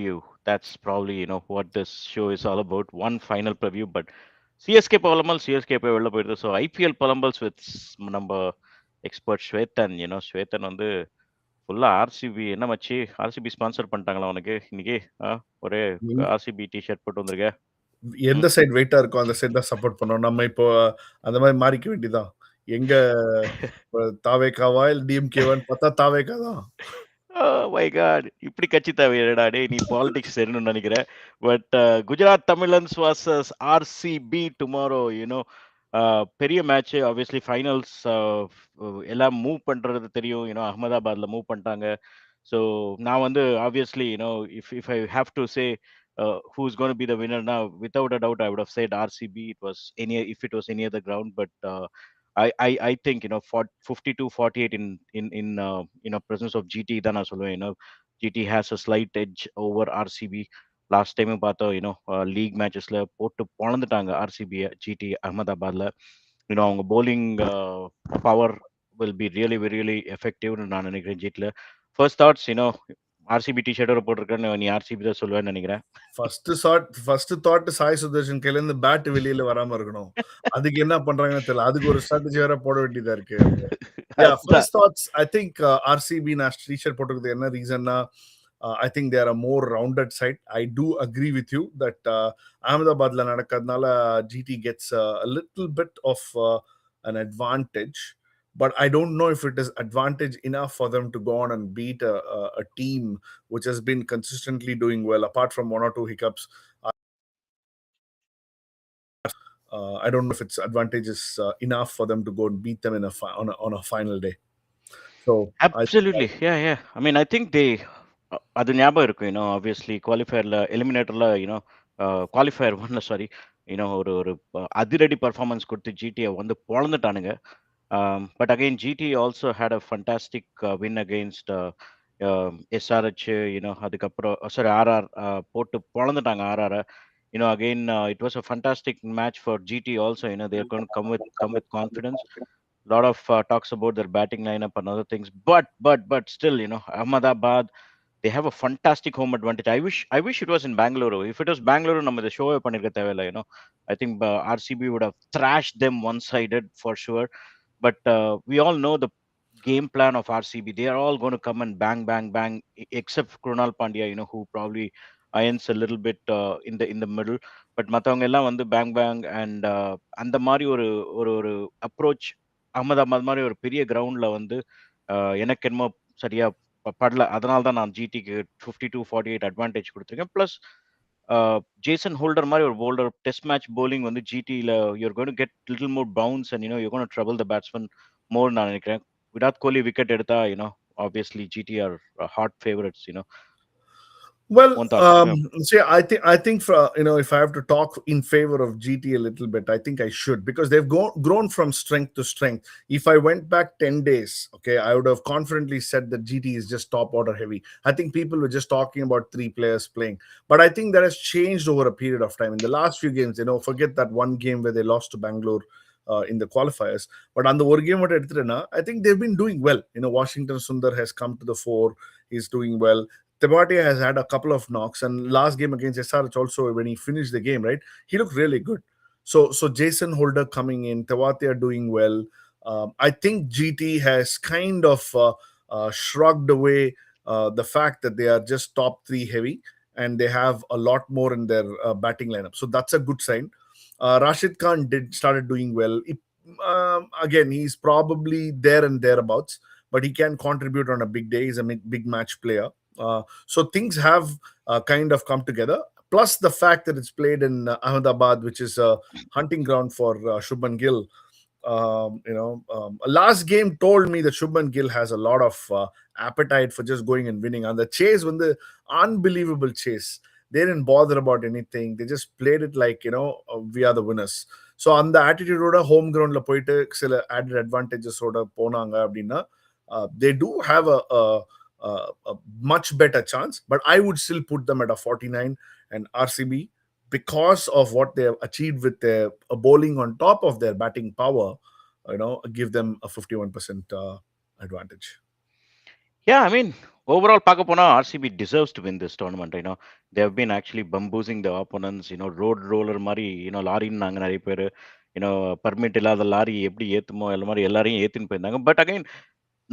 preview. That's probably, what this show is all about. One final preview, but CSK Polambals, CSK போய் வெளில போயிடுது. So IPL Polambals with நம்ம expert Shwethan, Shwethan வந்து ஃபுல்லா RCB என்ன மச்சி ஆர்சிபி ஸ்பான்சர் பண்ணிட்டாங்களா உனக்கு இன்னைக்கு? ஒரே ஆர்சிபி டிஷர்ட் போட்டு வந்திருக்க. எந்த சைடு வெயிட்டா இருக்கோ அந்த சைடு தான் சப்போர்ட் பண்ணோம். நம்ம இப்போ அந்த மாதிரி மாறிக்க வேண்டியதான். எங்க தாவேக்காவா இல்ல டிஎம்கேவான்னு பார்த்தா தாவேக்கா தான். மை காட், இப்படி கட்சி தேவையடா டே, நீ பாலிடிக்ஸ் சேரணும்னு நினைக்கிறேன். But Gujarat Tamizhans versus RCB tomorrow. பெரிய மேட்ச். ஆப்வியஸ்லி ஃபைனல்ஸ் எல்லாம் மூவ் பண்றது தெரியும். அகமதாபாத்ல மூவ் பண்ணிட்டாங்க. ஸோ நான் வந்து obviously if I have to say who's going to be the winner now, without a doubt I would have said RCB. If it was any other ground, but I think 52-48 in presence of GT தான் நான் சொல்லுவேன். GT has a slight edge over RCB. Last time பார்த்தோம், league மேட்சஸ்ல போட்டு பொழந்துட்டாங்க RCB GT அகமதாபாத்ல. அவங்க bowling power will be really எஃபெக்டிவ்னு நான் நினைக்கிறேன் ஜிடில. ஃபர்ஸ்ட் தாட்ஸ், ஆர்சிபி டிஷர்ட்டோட போட்டிருக்கேன்னு நீ ஆர்சிபி தான் சொல்லுவேன்னு நினைக்கிறேன். ஃபர்ஸ்ட் தாட் சாய் சுதர்ஷன் கையில இருந்து பேட் வெளியில வராம இருக்கணும். அதுக்கு என்ன பண்றாங்கன்னு தெரியல. அதுக்கு ஒரு ஸ்ட்ராட்டஜி வேற போட வேண்டியதா இருக்கு. First thoughts I think RCB நான் டிஷர்ட் போட்டிருக்கிறது என்ன ரீசன்னா, I think they are a more rounded side. I do agree with you that Ahmedabadla nadakadnala GT gets a little bit of an advantage, but I don't know if it is advantage enough for them to go on and beat a team which has been consistently doing well. Apart from one or two hiccups, I don't know if it's advantages enough for them to go and beat them on a final day. So absolutely, yeah. I mean, I think they அது ஞாபகம் இருக்கும். Obviously குவாலிஃபயர்ல எலிமினேட்டர்ல qualifier ஒன்ல sorry ஒரு அதிரடி performance கொடுத்து ஜிடியை வந்து பொழந்துட்டானுங்க. But again GT also had a fantastic win against SRH. அதுக்கப்புறம் சாரி ஆர்ஆர் போட்டு பொழந்துட்டாங்க RR. Again it was a fantastic match for GT also. They're going to come with confidence. Lot of talks about their batting lineup and other things, but still, Ahmedabad, they have a fantastic home advantage. I wish it was in Bangalore. If it was Bangalore, நம்ம the show பண்ணிருக்க தேவையில்ல. I think RCB would have thrashed them one-sided for sure. But we all know the game plan of RCB. They are all going to come and bang, bang, bang, except Krunal Pandya, who probably irons a little bit in the middle. But மற்றவங்க எல்லாம் வந்து bang bang and அந்த மாதிரி ஒரு approach Ahmedabad மாதிரி ஒரு பெரிய கிரவுண்ட்ல வந்து எனக்கு என்னமோ சரியா படல. அதனால தான் நான் ஜிடிக்கு 52-48 அட்வான்டேஜ் கொடுத்துருக்கேன். ப்ளஸ் ஜேசன் ஹோல்டர் மாதிரி ஒரு போல்டர் டெஸ்ட் மேட்ச் போலிங் வந்து ஜிடியில் you're going to get little more bounce and you're going to trouble the batsman more நான் நினைக்கிறேன். விராட் கோலி விக்கெட் எடுத்தா obviously GT are hot favorites. Well, see, I think for, if I have to talk in favor of GT a little bit, I think I should, because they've grown from strength to strength. If I went back 10 days, okay, I would have confidently said that GT is just top order heavy. I think people were just talking about 3 players playing, but I think that has changed over a period of time. In the last few games, forget that one game where they lost to Bangalore in the qualifiers, but on the one game I think they've been doing well. Washington Sundar has come to the fore. He's doing well. Tewatia has had a couple of knocks, and last game against SRH also, when he finished the game, right, he looked really good. So Jason Holder coming in, Tewatia doing well. I think GT has kind of shrugged away the fact that they are just top 3 heavy, and they have a lot more in their batting lineup. So that's a good sign. Rashid Khan started doing well. Again, he's probably there and thereabouts, but he can contribute on a big day. He's a big match player. So things have kind of come together. Plus the fact that it's played in Ahmedabad, which is a hunting ground for Shubman Gill. Last game told me that Shubman Gill has a lot of appetite for just going and winning. And the chase, when the unbelievable chase, they didn't bother about anything. They just played it like, we are the winners. So on the attitude oda home ground la poite sila added advantages oda ponanga abdina, they do have a much better chance, but I would still put them at a 49, and RCB, because of what they have achieved with their bowling on top of their batting power, give them a 51% advantage. Yeah, I mean, overall பார்க்க போனா RCB deserves to win this tournament. They have been actually bamboozling the opponents. Road roller மாதிரி லாரின்னாங்க நிறைய பேர். Permit இல்லாத lorry எப்படி ஏத்துமோ எல்லா மாதிரி எல்லாரையும் ஏத்தின்னு போயிருந்தாங்க. பட் அகைன்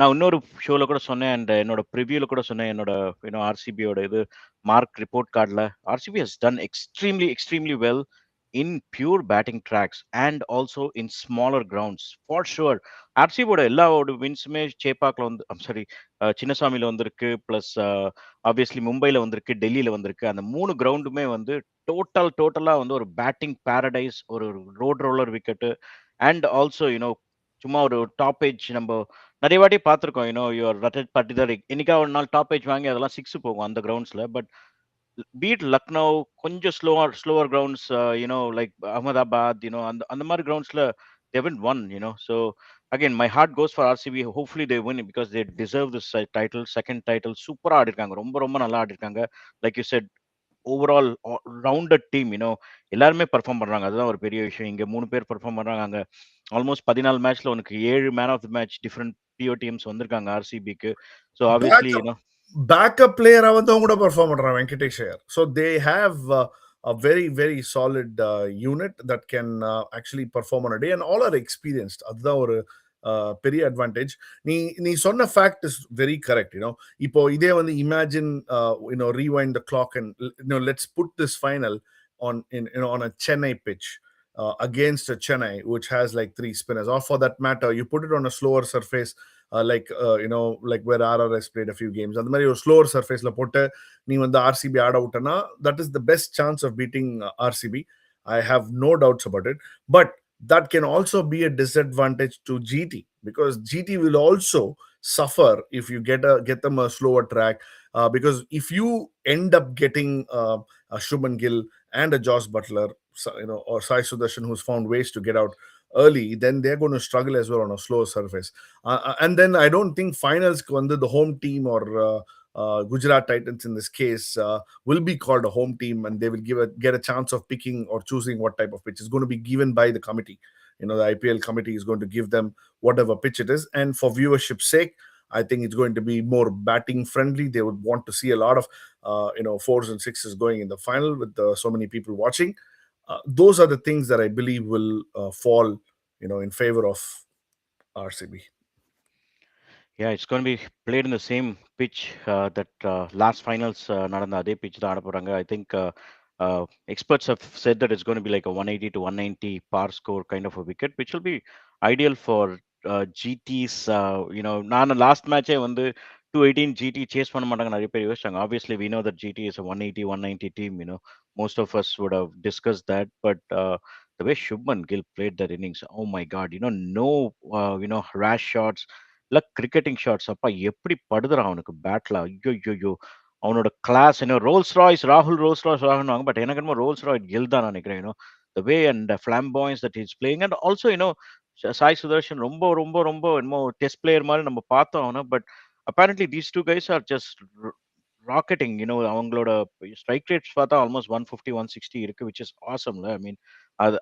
நான் இன்னொரு ஷோல கூட சொன்னேன் அண்ட் என்னோட ப்ரிவியூல கூட சொன்னேன். என்னோட ஆர்சிபியோட இது மார்க் ரிப்போர்ட் கார்டில் RCB has done extremely extremely well in pure batting tracks and also in smaller grounds for sure. ஆர்சிபியோட எல்லாவோட வின்ஸுமே சேப்பாக்கில் வந்து சாரி சின்னசாமியில் வந்திருக்கு, ப்ளஸ் ஆப்வியஸ்லி மும்பையில் வந்திருக்கு, டெல்லியில் வந்திருக்கு. அந்த 3 கிரவுண்டுமே வந்து டோட்டலாக வந்து ஒரு பேட்டிங் பேரடைஸ், ஒரு road roller wicket and also சும்மா ஒரு டாப் ஏஜ் நம்ம நிறைய வாட்டி பார்த்துருக்கோம். யுவர் ரட்டட் பட்டிதர் என்னைக்கா ஒரு நாள் டாப் ஏஜ் வாங்கி அதெல்லாம் சிக்ஸ் போகும் அந்த கிரவுண்ட்ஸ்ல. பட் பீட் லக்னோ கொஞ்சம் ஸ்லோவர் கிரவுண்ட்ஸ், லைக் அகமதாபாத், அந்த அந்த மாதிரி கிரவுண்ட்ஸ்ல they haven't won. So again my heart goes for RCB. Hopefully they win because they deserve this title, second title. சூப்பரா ஆடிருக்காங்க, ரொம்ப ரொம்ப நல்லா ஆடிருக்காங்க. Like you said, overall rounded team. எல்லாருமே perform பண்றாங்க, அதுதான் ஒரு பெரிய விஷயம். இங்க 3 பேர் பெர்ஃபார்ம் பண்றாங்க. அங்க ஆல்மோஸ்ட் 14 மேட்ச்ல உனக்கு 7 man of the match different பிஓ டீம்ஸ் வந்திருக்காங்க ஆர்சிபிக்கு. ஸோ ஆப்வியஸ்லி Backup player அவன் கூட perform பண்றான் Venkatesh Iyer. So they have a very very solid unit that can actually perform on a day and all are experienced. அதுதான் ஒரு பெரிய அட்வான்டேஜ். நீ நீ சொன்ன ஃபேக்ட் இஸ் வெரி கரெக்ட். இப்போ இதே வந்து imagine rewind the clock and let's put this final on a Chennai pitch against a Chennai which has like 3 spinners, or for that matter you put it on a slower surface like where RRS played a few games. அந்த மாதிரி ஒரு slower சர்ஃபேஸ்ல போட்டு நீ வந்து RCB ஆட் அவுட்னா that is the best chance of beating RCB. I have no doubts about it. But that can also be a disadvantage to GT because GT will also suffer if you get them a slower track. Because if you end up getting a Shubman Gill and a Josh Butler, or Sai Sudarshan, who's found ways to get out early, then they're going to struggle as well on a slower surface. And then I don't think finals under the home team or Gujarat Titans in this case will be called a home team, and they will get a chance of picking or choosing what type of pitch is going to be given by the committee. The IPL committee is going to give them whatever pitch it is, and for viewership's sake, I think it's going to be more batting friendly. They would want to see a lot of fours and sixes going in the final with so many people watching. Those are the things that I believe will fall in favor of RCB. Yeah, it's going to be played in the same pitch that last finals நடந்த அதே pitch தான் ஆட போறாங்க. I think experts have said that it's going to be like a 180 to 190 par score kind of a wicket, which will be ideal for GT's. நான் last மேட்சே வந்து 218 GT chase பண்ண மாட்டாங்க நிறைய பேர் யோசிச்சாங்க. Obviously we know that GT is a 180 190 team. Most of us would have discussed that, but the way Shubman Gill played that innings, oh my god, no rash shots, இல்ல cricketing shots. அப்பா எப்படி படுதுறான் அவனுக்கு பேட்ல, ஐயோ அவனோட class. Rolls Royce ராகுல், Rolls Royce ராகுல்வாங்க, பட் எனக்கு என்னமோ ரோல்ஸ் ராய் கில் தான் நினைக்கிறேன். The way and flamboyance that is playing and also Sai Sudharsan ரொம்ப ரொம்ப ரொம்ப என்னமோ டெஸ்ட் பிளேயர் மாதிரி நம்ம பார்த்தோம் அவனை. But apparently these two guys are just rocketing. அவங்களோட ஸ்ட்ரைக் ரேட்ஸ் பார்த்தா ஆல்மோஸ்ட் 150 160 இருக்கு, which is awesome. I mean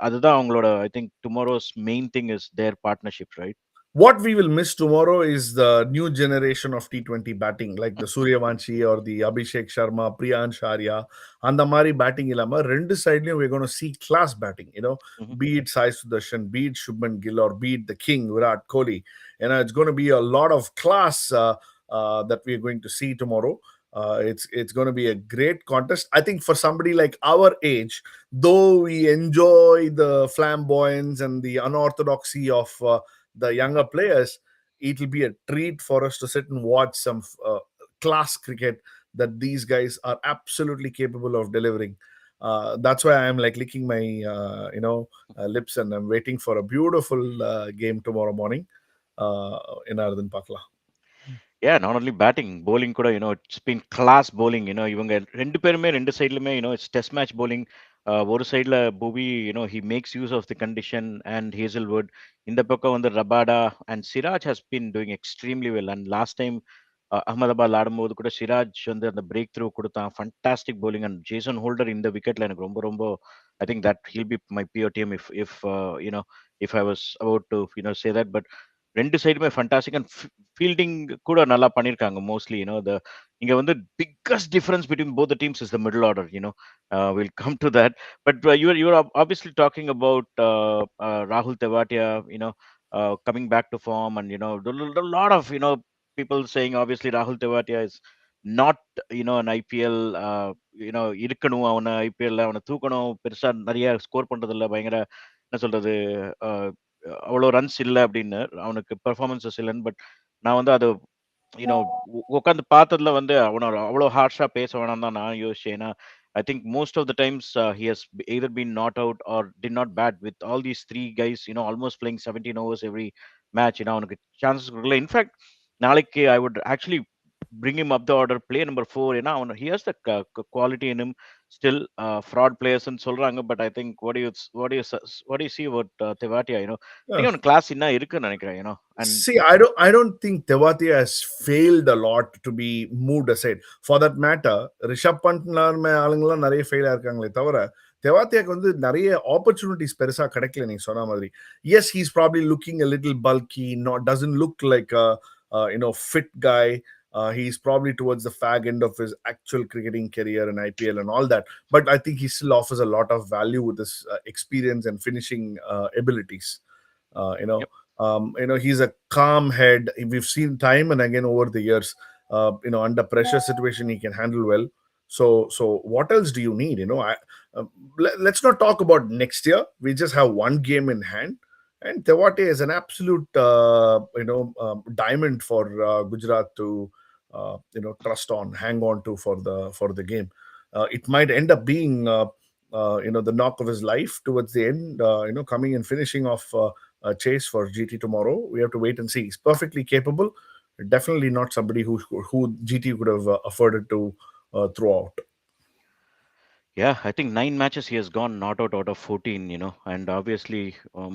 அதுதான் அவங்களோட I think tomorrow's main thing is their partnership, right? What we will miss tomorrow is the new generation of T20 batting, like the Suryavanshi or the Abhishek Sharma, Priyansh Arya, and the Mari batting ilama. Rendu side we're going to see class batting. Be it Sai Sudarshan, be it Shubman Gill, or be it the King Virat Kohli. It's going to be a lot of class that we're going to see tomorrow. It's going to be a great contest. I think for somebody like our age, though we enjoy the flamboyance and the unorthodoxy of the younger players, it will be a treat for us to sit and watch some class cricket that these guys are absolutely capable of delivering. That's why I'm like licking my lips, and I'm waiting for a beautiful game tomorrow morning in Ardhan Pakla. Yeah, not only batting, bowling கூட it's been class bowling. இவங்க ரெண்டு பேருமே ரெண்டு சைடுலுமே it's test match bowling. ஒரு சைடுல புவி he makes use of the condition and Hazelwood. இந்த பக்கம் வந்து Rabada and Siraj has been doing extremely well. And last time Ahmedabad ஆடும்போது கூட சிராஜ் வந்து அந்த பிரேக் த்ரூ கொடுத்தான், fantastic bowling. And Jason Holder இந்த விக்கெட்ல எனக்கு ரொம்ப ரொம்ப I think that he'll be my beer team if I was about to say that. But 2 சைடுமே ஃபேண்டாஸ்டிக் அண்ட் ஃபீல்டிங் கூட நல்லா பண்ணியிருக்காங்க மோஸ்ட்லி. இங்க வந்து biggest difference between both the teams is the middle order. Will come to that. But you are obviously talking about Rahul Tewatia, coming back to form, and a lot of people saying obviously Rahul Tewatia is not an IPL. இருக்கணும் அவனை ஐபிஎல்ல அவனை தூக்கணும். பெருசா நிறைய score பண்றது இல்ல, பயங்கர என்ன சொல்றது, அவ்வளோ ரன்ஸ் இல்லை அப்படின்னு, அவனுக்கு பெர்ஃபார்மன்ஸஸ் இல்லைன்னு. பட் நான் வந்து அதை உட்காந்து பார்த்ததுல வந்து அவனை அவ்வளோ ஹார்ஷா பேச வேணாம் தான் நான் யோசிச்சேன். ஏன்னா I think most of the times he has either been not out or did not bat with all these three guys, almost playing 17 overs every match. அவனுக்கு சான்சஸ் கொடுக்கல. இன்ஃபேக்ட் நாளைக்கு I would actually bring him up the order, play number 4. He has the quality in him still. Fraud players ன்னு சொல்றாங்க, but I think what do you see about Tewatia? I think Yeah. அவன் class இன்னும் இருக்குன்னு நினைக்கிறேன். And See, I don't think Tewatia has failed a lot to be moved aside. For that matter, Rishabh Pant ஆளுங்கெல்லாம் நிறைய fail ஆயிருக்காங்களே தவிர தெவாத்தியாக்கு வந்து நிறைய opportunities பெருசா கிடைக்கல நீங்க சொன்ன மாதிரி. Yes, he's probably looking a little bulky, not doesn't look like a fit guy. He's probably towards the fag end of his actual cricketing career in IPL and all that. But I think he still offers a lot of value with his experience and finishing abilities. Uh, you know, yep. He's a calm head. We've seen time and again over the years. Under pressure situation, he can handle well. So what else do you need? Um, let's not talk about next year. We just have one game in hand, and Tewate is an absolute diamond for Gujarat to trust on, hang on to for the game. It might end up being the knock of his life towards the end. Coming and finishing off chase for GT tomorrow. We have to wait and see. He's perfectly capable. Definitely not somebody who GT could have afforded to throw out. Yeah, I think 9 matches he has gone not out of 14, and obviously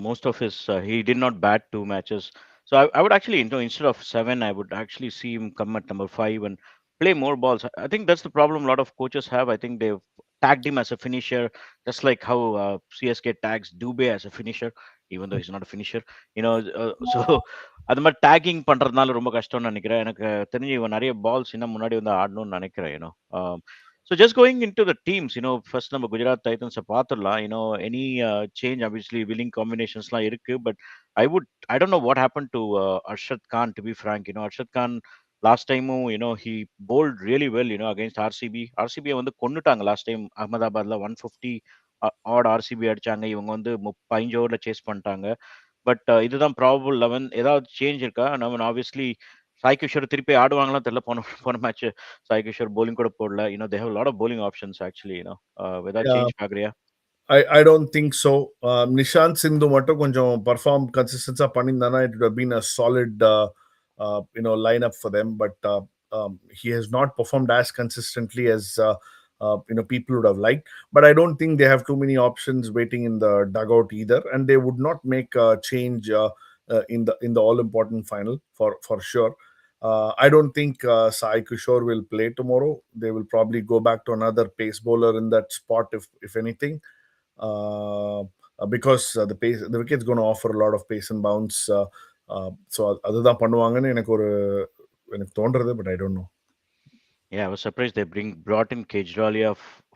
most of his he did not bat 2 matches. So I would actually, instead of 7, I would actually see him come at number 5 and play more balls. I think that's the problem a lot of coaches have. I think they've tagged him as a finisher, just like how CSK tags Dubé as a finisher, even though he's not a finisher. So அது மாதிரி taking பண்றதுனால ரொம்ப கஷ்டம்னு நினைக்கிறேன். எனக்கு தெரிஞ்சு இவன் நிறைய பால்ஸ் இன்னும் முன்னாடி வந்து ஆடணும்னு நினைக்கிறேன். So just going into the teams, first நம்ம குஜராத் டைட்டன்ஸை பார்த்துடலாம். Any change, obviously winning combinationsலாம் இருக்கு. But I don't know what happened to Arshad Khan, to be frank. Arshad Khan last time, he bowled really well, against RCB. RCB வந்து கொன்னுட்டாங்க last time அகமதாபாத்ல 150 add RCB அடிச்சாங்க. இவங்க வந்து 15 ஓவர்ல chase பண்ணிட்டாங்க. But இதுதான் probable 11. ஏதாவது change இருக்கா? நம்ம ஆப்வியஸ்லி சாய் கிஷோர் திருப்பி ஆடுவாங்களாம் தெரியல. போன போன மேட்ச் சாய் கிஷோர் bowling கூட போடல. they have a lot of bowling options actually. ஏதாவது Yeah, சேஞ்ச் பார்க்குறியா? I don't think so. Nishant Sindhu மட்டும் கொஞ்சம் perform consistency பண்ணியிருந்தானா it would have been a solid lineup for them. But he has not performed as consistently as people would have liked. But I don't think they have too many options waiting in the dugout either, and they would not make a change in the all important final for sure. I don't think Sai Kishore will play tomorrow. They will probably go back to another pace bowler in that spot, if anything, because the wicket's going to offer a lot of pace and bounce. So அதுதான் பண்ணுவாங்கன்னு எனக்கு தோன்றது, but I don't know. Yeah, I was surprised they brought in Kejralia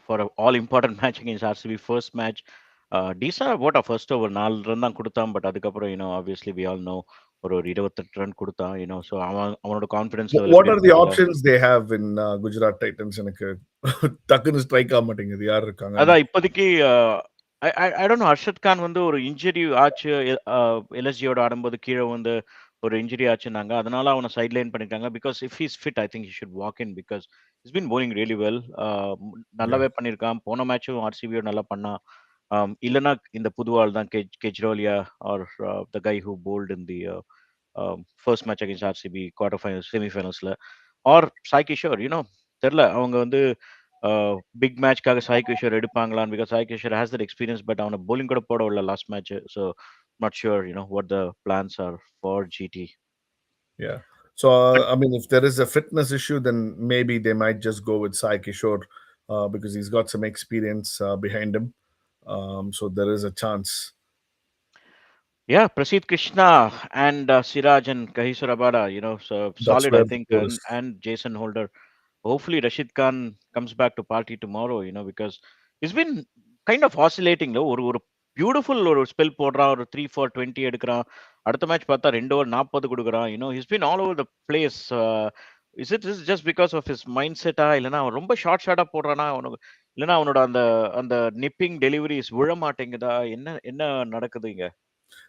for an all important match against RCB first match. Disa what a first over 4 run தான் கொடுத்தான். But அதுக்கப்புறம் obviously we all know ஒரு 28 run கொடுத்தான். So அவனோட confidence level What எப்படி are the இருக்குன்னு தெரியல. options they have in Gujarat Titans? எனக்கு டக்குன்னு ஸ்ட்ரைக் ஆக மாட்டேங்குது யார் இருக்காங்கன்னு. அதான் இப்போதைக்கு I don't know. Arshad Khan வந்து ஒரு இன்ஜுரி ஆச்சு. எல்எஸ்ஜியோட ஆடும்போது கீழே வந்து ஒரு இன்ஜுரி ஆச்சுன்னாங்க. அதனால அவனை சைட் லைன் பண்ணிட்டாங்க. Because if he's fit I think he should walk in. Because is been bowling really well. Yeah, நல்லாவே பண்ணியிருக்கான். போன மேட்சும் ஆர்சிபியோட நல்லா பண்ணான். இல்லைன்னா இந்த புது ஆள் தான் Khejroliya or the guy who bowled in the first match against RCB quarter finals செமிஃபைனல்ஸ்ல ஆர் சாய் கிஷோர். தெரில அவங்க வந்து பிக் மேட்ச்க்காக சாய் கிஷோர் எடுப்பாங்களான்னு. Because Sai Kishore has that experience. But அவனை bowling கூட போட விடல last match. So not sure what the plans are for GT. yeah. So But I mean, if there is a fitness issue, then maybe they might just go with Sai Kishore because he's got some experience behind him. So there is a chance. Yeah, Prasid Krishna and Siraj and Kahiso Rabada, so That's solid, I where the think, goal is. and Jason Holder. Hopefully, Rashid Khan comes back to party tomorrow, because he's been kind of oscillating. ஒரு beautiful ஒரு spell போடுறான், ஒரு 3 for 20 எடுக்கிறான். அடுத்த match பார்த்தா 2 over 40 கொடுக்குறான். He's been all over the place. Is just because of his mindset இல்லைன்னா அவன் ரொம்ப ஷார்ட்டா போடுறானா அவனுக்கு, இல்லைன்னா அவனோட அந்த அந்த நிப்பிங் டெலிவரிஸ் விழ மாட்டேங்குதா, என்ன என்ன நடக்குது இங்க?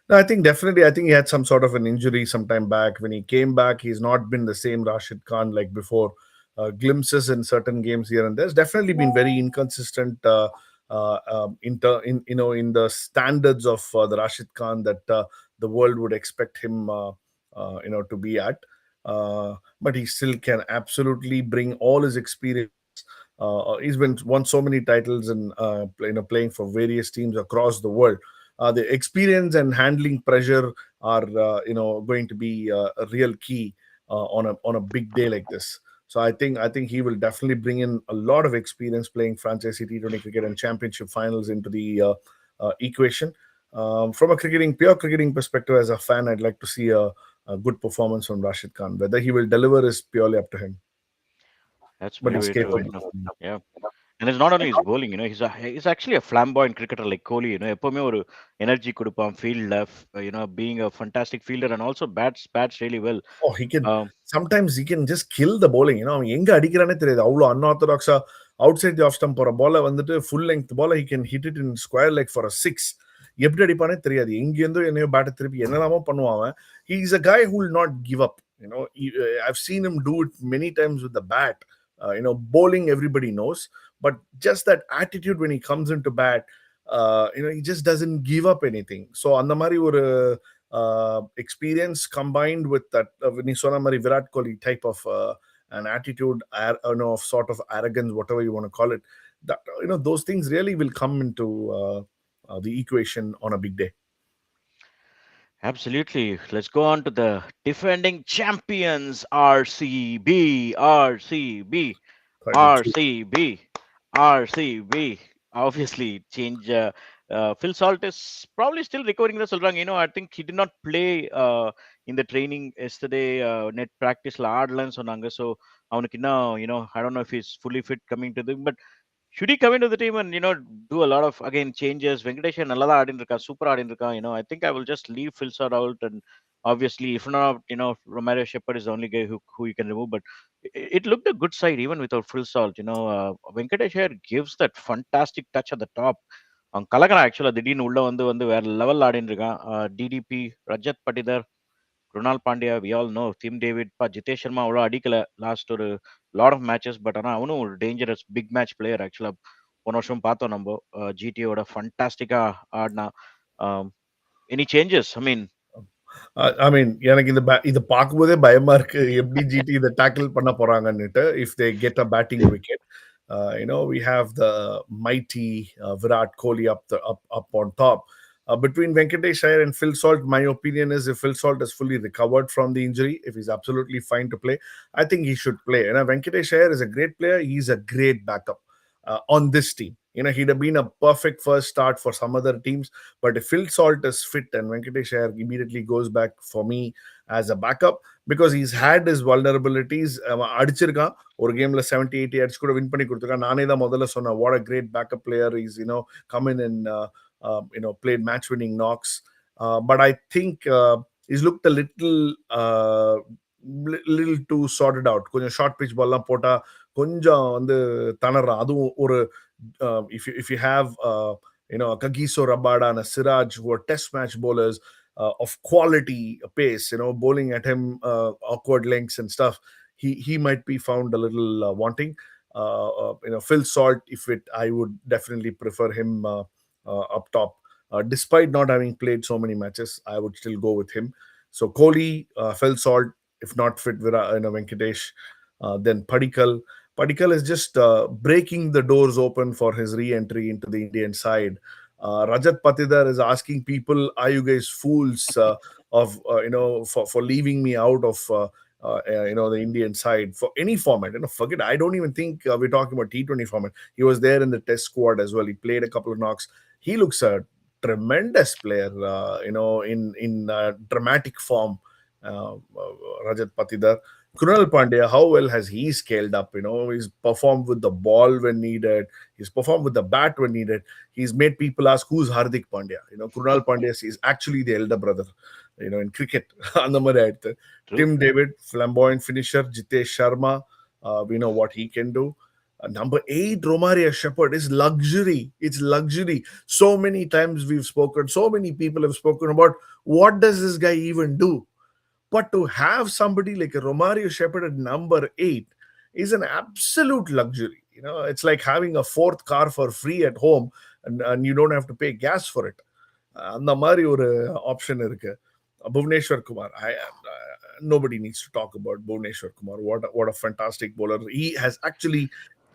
No, I think definitely. I think he had some sort of an injury some time back. When he came back, he's not been the same Rashid Khan like before. Glimpses in certain games here and there's definitely been very inconsistent in in the standards of the Rashid Khan that the world would expect him to be at. But he still can absolutely bring all his experience. He's been won so many titles and playing for various teams across the world. The experience and handling pressure are going to be a real key on a big day like this. So I think he will definitely bring in a lot of experience playing franchise T20 cricket and championship finals into the equation. From a pure cricketing perspective, as a fan, I'd like to see a good performance from Rashid Khan. Whether he will deliver is purely up to him, That's but very, he's very true. capable. Yeah. And it's not only his bowling, he's actually a flamboyant cricketer like Kohli, எப்பவுமே ஒரு energy கொடுப்பான் ஃபீல்ட்ல, being a fantastic fielder and also bats really well. Oh, he can Um, sometimes he can just kill the bowling. அவன் எங்க அடிக்கிறானே தெரியாது. அவ்வளோ அன்ஆர்த்தடாக்ஸா outside the off stump போற பால வந்துட்டு ஃபுல் லெங்த் பால he can hit it in square leg for a six. எப்படி அடிப்பானே தெரியாது. எங்கேருந்தோ என்னையோ பேட்டை திருப்பி என்னெல்லாமோ பண்ணுவான் அவன். He is a guy who will not give up. I've seen him do it many times with the bat. Bowling everybody knows, but just that attitude when he comes into bat, he just doesn't give up anything. So அந்த மாதிரி ஒரு experience combined with that Nisona Mari Virat Kohli type of an attitude, of sort of arrogance, whatever you want to call it, that those things really will come into the equation on a big day. Absolutely. Let's go on to the defending champions, RCB, RCB, Title three. RCB, RCB. Obviously, change. Phil Salt is probably still recovering the சொல்றாங்க. I think he did not play in the training yesterday. Net practice la ஆடலன்னு சொன்னாங்க. So அவனுக்கு இன்னும், I don't know if he's fully fit coming to the, but should he come into the team and do a lot of again changes? Venkatesh நல்லா தான் ஆடிட்டு இருக்கா, super ஆடிட்டு இருக்கா. I think I will just leave Filsard out, and obviously if not, Romario Shepherd is the only guy who you can remove. But it looked a good side even without Filsard. Venkatesh here gives that fantastic touch at the top. அவன் கலக்கிறான் ஆக்சுவலா, திடீர்னு உள்ள வந்து வந்து வேற level ஆடிட்டு இருக்கான். டிடிபி, Rajat Patidar, Krunal Pandya, we all know, Tim David, Jitesh Sharma அவ்வளோ அடிக்கல லாஸ்ட் ஒரு லாட் ஆஃப் மேட்சஸ். பட் ஆனால் அவனும் ஒரு டேஞ்சரஸ் பிக் மேட்ச் பிளேயர் ஆக்சுவலா. போன வருஷம் பார்த்தோம் நம்ம ஜிடியோட ஃபண்டாஸ்டிக்கா ஆடினா. Any changes? I mean, I mean, எனக்கு இது பார்க்கும்போதே பயமா இருக்கு. எப்படி ஜிடி இதை டேக்கிள் பண்ண போறாங்கன்னுட்டு if they get a batting wicket. We have the mighty Virat Kohli up on top. Between Venkatesh Iyer and Phil Salt, my opinion is if Phil Salt is fully recovered from the injury, if he's absolutely fine to play, I think he should play. Venkatesh Iyer is a great player. He's a great backup on this team. He'd have been a perfect first start for some other teams. But if Phil Salt is fit and Venkatesh Iyer immediately goes back for me as a backup, because he's had his vulnerabilities. அடிச்சிருக்கான் ஒரு கேம்ல 70-80 அடிச்சு கூட win பண்ணி கொடுத்துருக்கான். நானே தான் முதல்ல சொன்னேன், what a great backup player. He's come in and played match winning knocks. But I think he's looked a little too sorted out. கொஞ்சம் ஷார்ட் பிச் பால்லாம் போட்டா கொஞ்சம் வந்து தணறான். அதுவும் ஒரு if you have Kagiso Rabada and a Siraj who are test match bowlers of quality pace, bowling at him awkward lengths and stuff, he might be found a little wanting. Phil Salt, I would definitely prefer him up top. Despite not having played so many matches, I would still go with him. So Kohli, Phil Salt, if not fit, Venkatesh, then Padikkal is just breaking the doors open for his re-entry into the Indian side. Rajat Patidar is asking people, "Are you guys fools for leaving me out of the Indian side for any format?" Forget. I don't even think we're talking about T20 format. He was there in the Test squad as well. He played a couple of knocks. He looks tremendous player, in dramatic form. Rajat Patidar. Krunal Pandya, how well has he scaled up? He's performed with the ball when needed. He's performed with the bat when needed. He's made people ask, who's Hardik Pandya? Krunal Pandya is actually the elder brother, in cricket. அந்த மாதிரி ஆயிடுத்து. True. Tim David, flamboyant finisher. Jitesh Sharma, we know what he can do. Number 8, Romaria Shepherd is luxury. It's luxury. So many times we've spoken, so many people have spoken about what does this guy even do? But to have somebody like a Romario Shepherd at number 8 is an absolute luxury. It's like having a fourth car for free at home, and you don't have to pay gas for it. அந்த மாதிரி ஒரு option இருக்கு. Bhuvneshwar Kumar. Nobody needs to talk about Bhuvneshwar Kumar. What a fantastic bowler. He has actually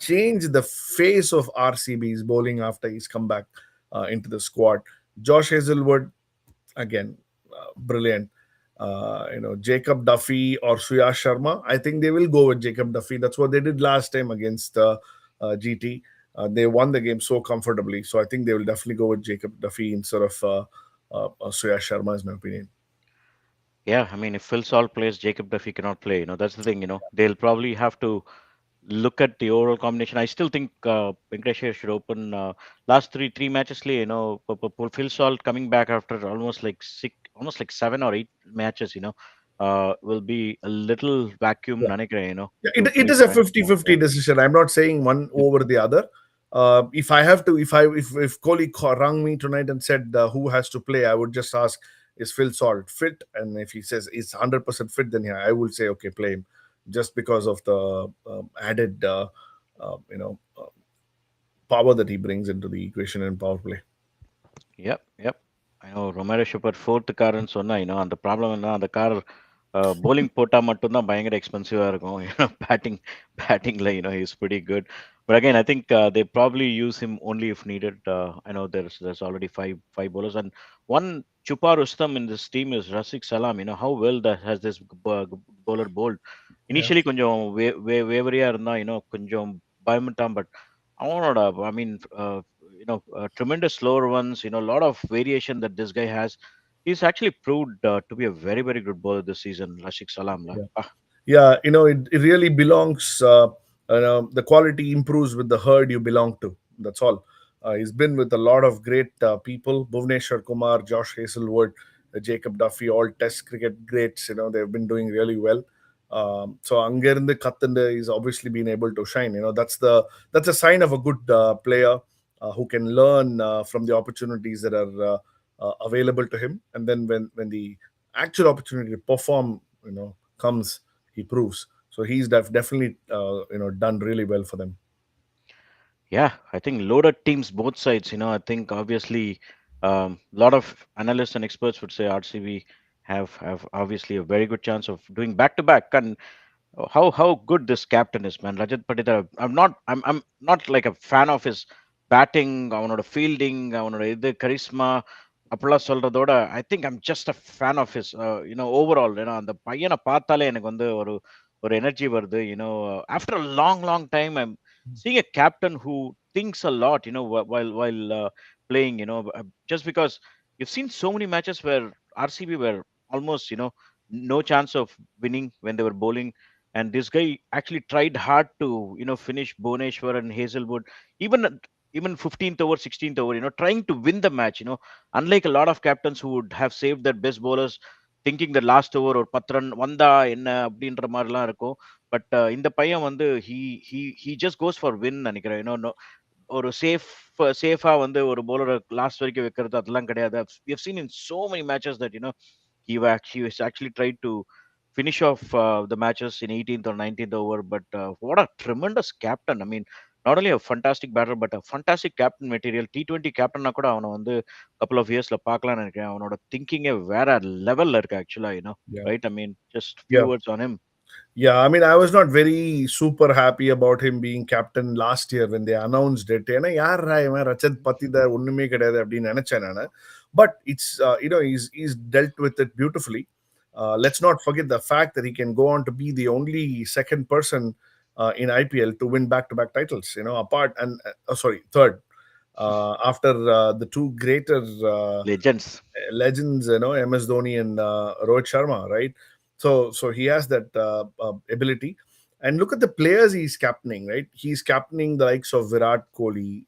changed the face of RCB's bowling after he's come back into the squad. Josh Hazelwood, again, brilliant. Jacob Duffy or Suyash Sharma. I think they will go with Jacob Duffy. That's what they did last time against GT. They won the game so comfortably. So I think they will definitely go with Jacob Duffy instead of Suyash Sharma, is my opinion. Yeah, I mean, if Phil Salt plays, Jacob Duffy cannot play. That's the thing. They'll probably have to look at the overall combination. I still think Venkatesh should open last three matches. Phil Salt coming back after almost like 7 or 8 matches. Will be a little vacuum. Yeah. Nanikre, Yeah, to it be is a frank. 50-50 Yeah. decision. I'm not saying one Yep. over the other. If I have to, if Kohli rang me tonight and said who has to play, I would just ask, is Phil Salt fit? And if he says he's 100% fit, then yeah, I will say, okay, play him, just because of the added, uh, you know, uh, power that he brings into the equation in power play. Yep, yep. I know Romero Shepard fourth கார்னு சொன்னா அந்த problem என்ன அந்த car bowling போட்டா மட்டும்தான் பயங்கர எக்ஸ்பென்சிவா இருக்கும் பேட்டிங்ல he's pretty good but again I think they probably use him only if needed. I know there's already five bowlers and one Chupar Rustam in this team is Rasik Salam. How well that has this bowler bowled. Yeah. Initially கொஞ்சம் வேவரியா இருந்தா கொஞ்சம் பயமுட்டான் but அவனோட I mean tremendous slower ones, a lot of variation that this guy has. He's actually proved to be a very, very good bowler this season, Rashik Salam. La. Yeah. Ah, Yeah, it really belongs. The quality improves with the herd you belong to. That's all. He's been with a lot of great people: Bhuvneshwar Kumar, Josh Hazelwood, Jacob Duffy, all Test cricket greats. They've been doing really well. So Angerindu Kattinde is obviously been able to shine. That's a sign of a good player who can learn from the opportunities that are available to him, and then when the actual opportunity to perform, comes, he proves. So he's definitely done really well for them. yeah, I think loaded teams both sides. I think obviously a lot of analysts and experts would say RCB have obviously a very good chance of doing back to back. And how good this captain is, man. Rajat Patidar. I'm not like a fan of his batting, அவனோட fielding, அவனோட இது charisma அப்படிலாம் சொல்றதோட I think I'm just a fan of his overall. அந்த பையனை பார்த்தாலே எனக்கு வந்து ஒரு எனர்ஜி வருது. After a long time I'm seeing a captain who thinks a lot, while playing. Just because you've seen so many matches where RCB were almost no chance of winning when they were bowling, and this guy actually tried hard to finish Bhuvneshwar and Hazelwood, even 15th over, 16th over, trying to win the match. Unlike a lot of captains who would have saved their best bowlers, thinking the last over or Bhadran வந்தா என்ன அப்படின்ற மாதிரிலாம் இருக்கும். But இந்த பையன் வந்து he just goes for win நினைக்கிறேன். ஒரு சேஃபா வந்து ஒரு bowler லாஸ்ட் வரைக்கும் வைக்கிறது அதெல்லாம் கிடையாது. We have seen in so many matches that he was actually tried to finish off the matches in 18th or 19th over. But what a tremendous captain! I mean, not only a fantastic batter, but a fantastic captain material. T20 captain கூட அவனை வந்து couple of yearsல பார்க்கலாம்னு நினைக்கிறேன். அவனோட திங்கிங்கே வேற லெவல்ல இருக்கு ஆக்சுவலா. Yeah. Right? I mean, just few Yeah. words on him. Yeah, I mean, I was not very super happy about him being captain last year when they announced it. ஏன்னா யாரா இவன் ரச்சத் பத்திதார் ஒண்ணுமே கிடையாது அப்படின்னு நினைச்சேன் நானு. But it's he's dealt with it beautifully. Let's not forget the fact that he can go on to be the only second person in IPL to win back-to-back titles. Apart and sorry, third. after the two greater Legends. legends, MS Dhoni and Rohit Sharma, right? So he has that ability. And look at the players he's captaining, right? He's captaining the likes of Virat Kohli,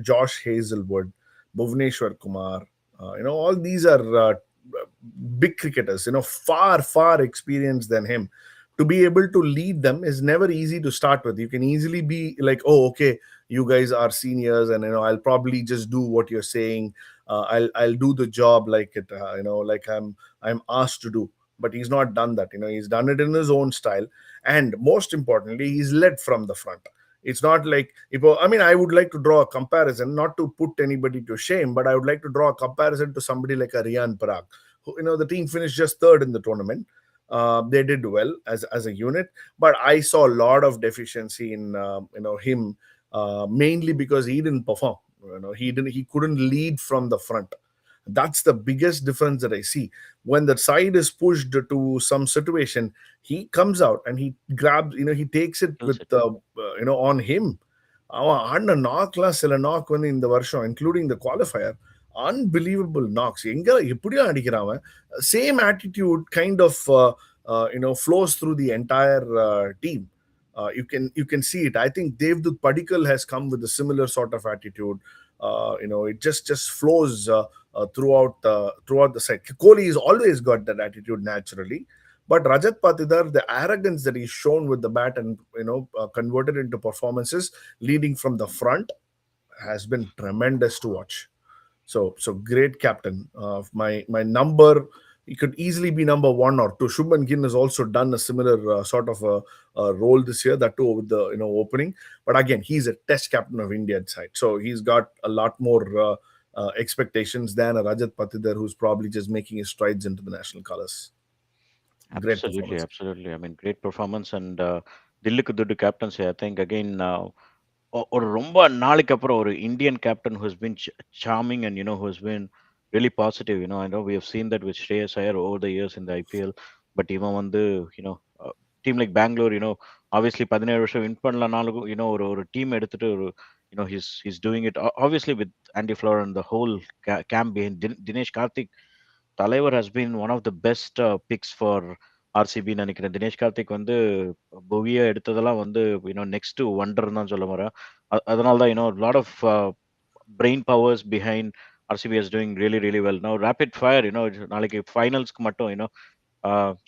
Josh Hazelwood, Bhuvneshwar Kumar. All these are big cricketers, far, far experienced than him. To be able to lead them is never easy to start with. You can easily be like, oh, okay, you guys are seniors, and I'll probably just do what you're saying. I'll do the job like it, like I'm asked to do. But he's not done that. He's done it in his own style, and most importantly, he's led from the front. It's not like if I mean I would like to draw a comparison, not to put anybody to shame, but I would like to draw a comparison to somebody like a Riyan Parag, who the team finished just third in the tournament. They did well as a unit, but I saw a lot of deficiency in him, mainly because he didn't perform. He couldn't lead from the front. That's the biggest difference that I see. When the side is pushed to some situation, he comes out and he grabs, he takes it Kills with, it. on him. அவன் ஆடின நாக்லாம் சில knock வந்து இந்த வருஷம் including the qualifier unbelievable knocks எங்க எப்படியும் அடிக்கிறான் அவன் same attitude kind of flows through the entire team. You can see it. I think Devdut Padikkal has come with a similar sort of attitude. It just flows throughout the side. Kohli has always got that attitude naturally, but Rajat Patidar, the arrogance that he's shown with the bat and converted into performances leading from the front has been tremendous to watch. So great captain. My number, he could easily be number one or two. Shubman Gill has also done a similar sort of a role this year, that too with the opening. But again, he's a Test captain of India side, so he's got a lot more expectations than a Rajat Patidar, who's probably just making his strides into the national colours. Great Absolutely, performance. absolutely. I mean, great performance and Dilluக்கு Duddu captaincy. I think again, ஒரு ரொம்ப நாளைக்கு அப்புறம் ஒரு Indian captain who's been charming and who's been really positive. I know we have seen that with Shreyas Iyer over the years in the IPL, but இவன் வந்து team like Bangalore, obviously 17 வருஷம் win பண்ணலனாலும் ஒரு team எடுத்துட்டு ஒரு he's doing it obviously with Andy Flower and the whole camp behind Dinesh Karthik. தலைவர் has been one of the best picks for RCB நினைக்கிறேன். தினேஷ் கார்த்திக் வந்து புவியை எடுத்ததெல்லாம் வந்து நெக்ஸ்ட் ஒண்டர் தான் சொல்ல வரேன். அதனால தான் lot of brain powers behind RCB is doing really really well now. Rapid fire, நாளைக்கு ஃபைனல்ஸ்க்கு மட்டும்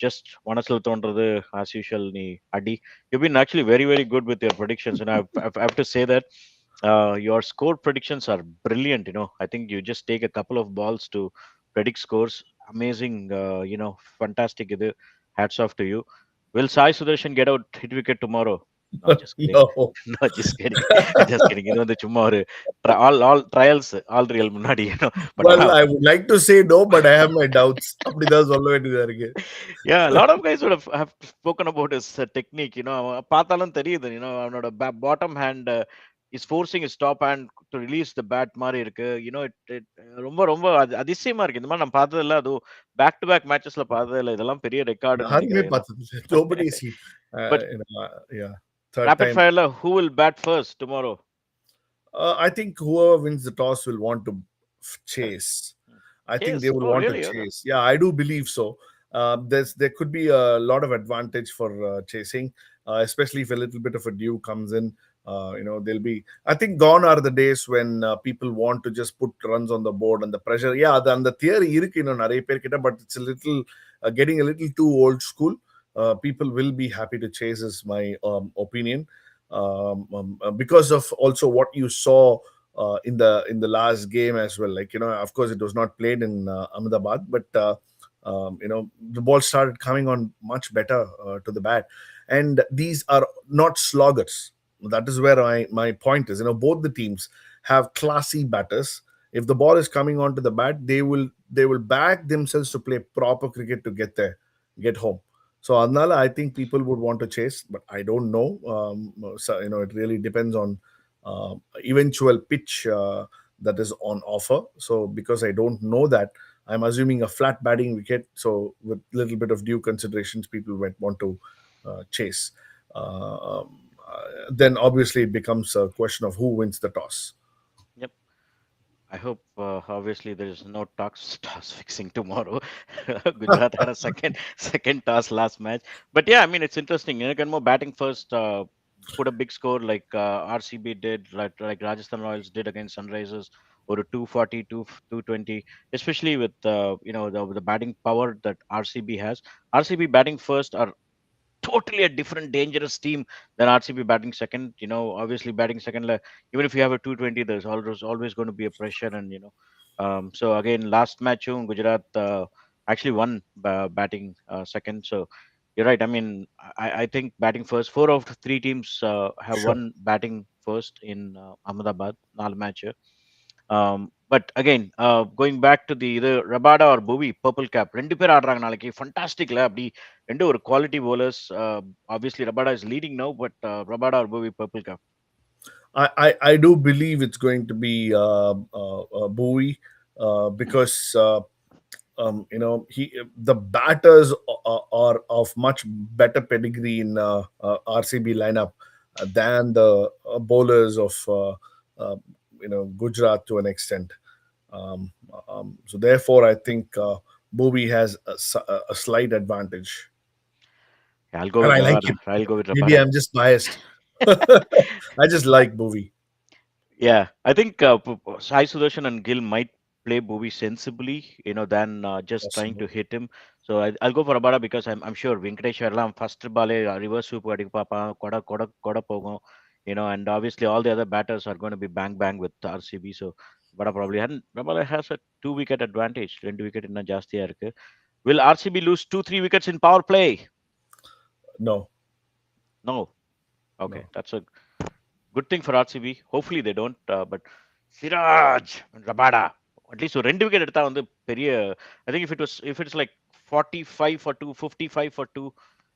just மனசுல தோன்றது as usual நீ அடி. You've been actually very very good with your predictions, and I have to say that your score predictions are brilliant. I think you just take a couple of balls to predict scores. Amazing. Fantastic இது. Hats off to you. Will Sai Sudarshan get out hit wicket tomorrow? No, just kidding. No. No, just kidding. Just kidding. இது வந்து சும்மா ஒரு all trials all real முன்னாடி but Well, I would like to say no, but I have my doubts. அப்படிதான் சொல்ல வேண்டியதா இருக்கு. yeah, a lot of guys would have spoken about his technique. அவன் பார்த்தாலும் தெரியுது. அவனோட bottom hand is forcing his top hand to release the bat மாதிரி இருக்கு. it ரொம்ப ரொம்ப அதிசயமா இருக்கு. இந்த மாதிரி நான் பார்த்தது இல்ல. அது பேக் டு பேக் மேட்சஸ்ல பார்த்தது இல்ல. இதெல்லாம் பெரிய ரெக்கார்டுன்னு யாருமே நினைக்கிறேன். பார்த்தது இல்ல. Nobody has seen. But Yeah, third rapid time. fireல who will bat first tomorrow? I think whoever wins the toss will want to chase. I think Yes. they will Oh, want to really? Okay. chase. Yeah, I do believe so. There could be a lot of advantage for chasing, especially if a little bit of a dew comes in. They'll be. I think gone are the days when people want to just put runs on the board and the pressure. Yeah, the theory இருக்கு நிறைய பேர் கிட்ட, but it's a little getting a little too old school. People will be happy to chase, is my opinion, because of also what you saw in the last game as well. Like, of course, it was not played in Ahmedabad, but the ball started coming on much better to the bat, and these are not sloggers. That is where my point is. Both the teams have classy batters. If the ball is coming onto the bat, they will back themselves to play proper cricket to get home. So Adnala, I think people would want to chase, but I don't know. So, it really depends on eventual pitch that is on offer. So because I don't know that, I'm assuming a flat batting wicket. So with little bit of due considerations, people might want to chase. Then obviously it becomes a question of who wins the toss. I hope obviously there is no toss fixing tomorrow. Gujarat had a second toss last match, but yeah, I mean it's interesting. You know, can more batting first, put a big score like RCB did, like Rajasthan Royals did against Sunrisers, or a 240, 220, especially with the batting power that RCB has. RCB batting first are totally a different dangerous team than RCB batting second. You know, obviously batting second, like, even if you have a 220, there's always going to be a pressure, and so again, last match, Gujarat actually won batting second. So you're right. I mean, I think batting first. Four of the three teams have Sure. won batting first in Ahmedabad, நாலு match. But again, going back to the Rabada or Bowie purple cap, ரெண்டு பேர் ஆடுறாங்க நாளைக்கு ஃபண்டாஸ்டிக்ல அப்படி ரெண்டு ஒரு quality bowlers. Obviously Rabada is leading now, but Rabada or Bowie purple cap. I do believe it's going to be Bowie Hmm. because he the batters are of much better pedigree in RCB lineup than the bowlers of Gujarat to an extent. Um, so therefore, I think Bowie has a slight advantage, Yeah, I'll go and with I like Rabada. him. I'll go with Maybe Rabada. I'm just biased. I just like Bowie. Yeah, I think Sai Sudarshan and Gill might play Bowie sensibly, than just trying to Possible. hit him. So I'll go for Rabada because I'm sure Venkatesh Verla first ball reverse sweep அடிக்க பார்ப்பான், கொட போகும், and obviously all the other batters are going to be bang bang with RCB. So Rabada probably, and Rabada has a 2 wicket advantage. 2 wicket இன்னும் ஜாஸ்தியா இருக்கு. Will RCB lose 2-3 wickets in power play? No, No. Okay, no. that's a good thing for RCB. Hopefully they don't. But Siraj and Rabada, at least ஒரு 2 wicket எடுத்தா வந்து பெரிய. I think if it's like 45 for 2, 55 for 2,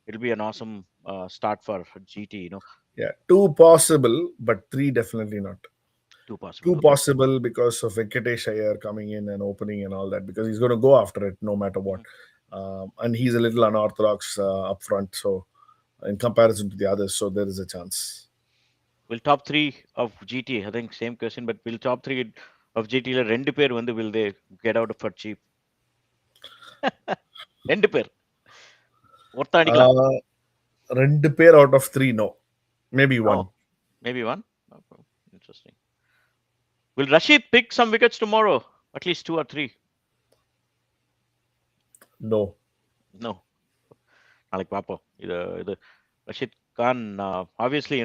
it'll be an awesome start for GT. Yeah, two possible, but three definitely not. Two possible. Two Okay. possible because of Venkatesh Iyer coming in and opening and all that, because he's going to go after it no matter what. Mhm. And he's a little unorthodox up front, so in comparison to the others, so there is a chance. Will top three of GT? I think same question, but will top three of GT ல ரெண்டு பேர் வந்து will they get out for cheap? ரெண்டு பேர் ஒருத்தன் அடிக்கலாம். Uh, ரெண்டு பேர் out of three, no. Maybe one. No, maybe one. Okay. Interesting. Will Rashid pick some wickets tomorrow? At least two or three? No. No. நாளைக்கு பார்ப்போம். இது Rashid Khan obviously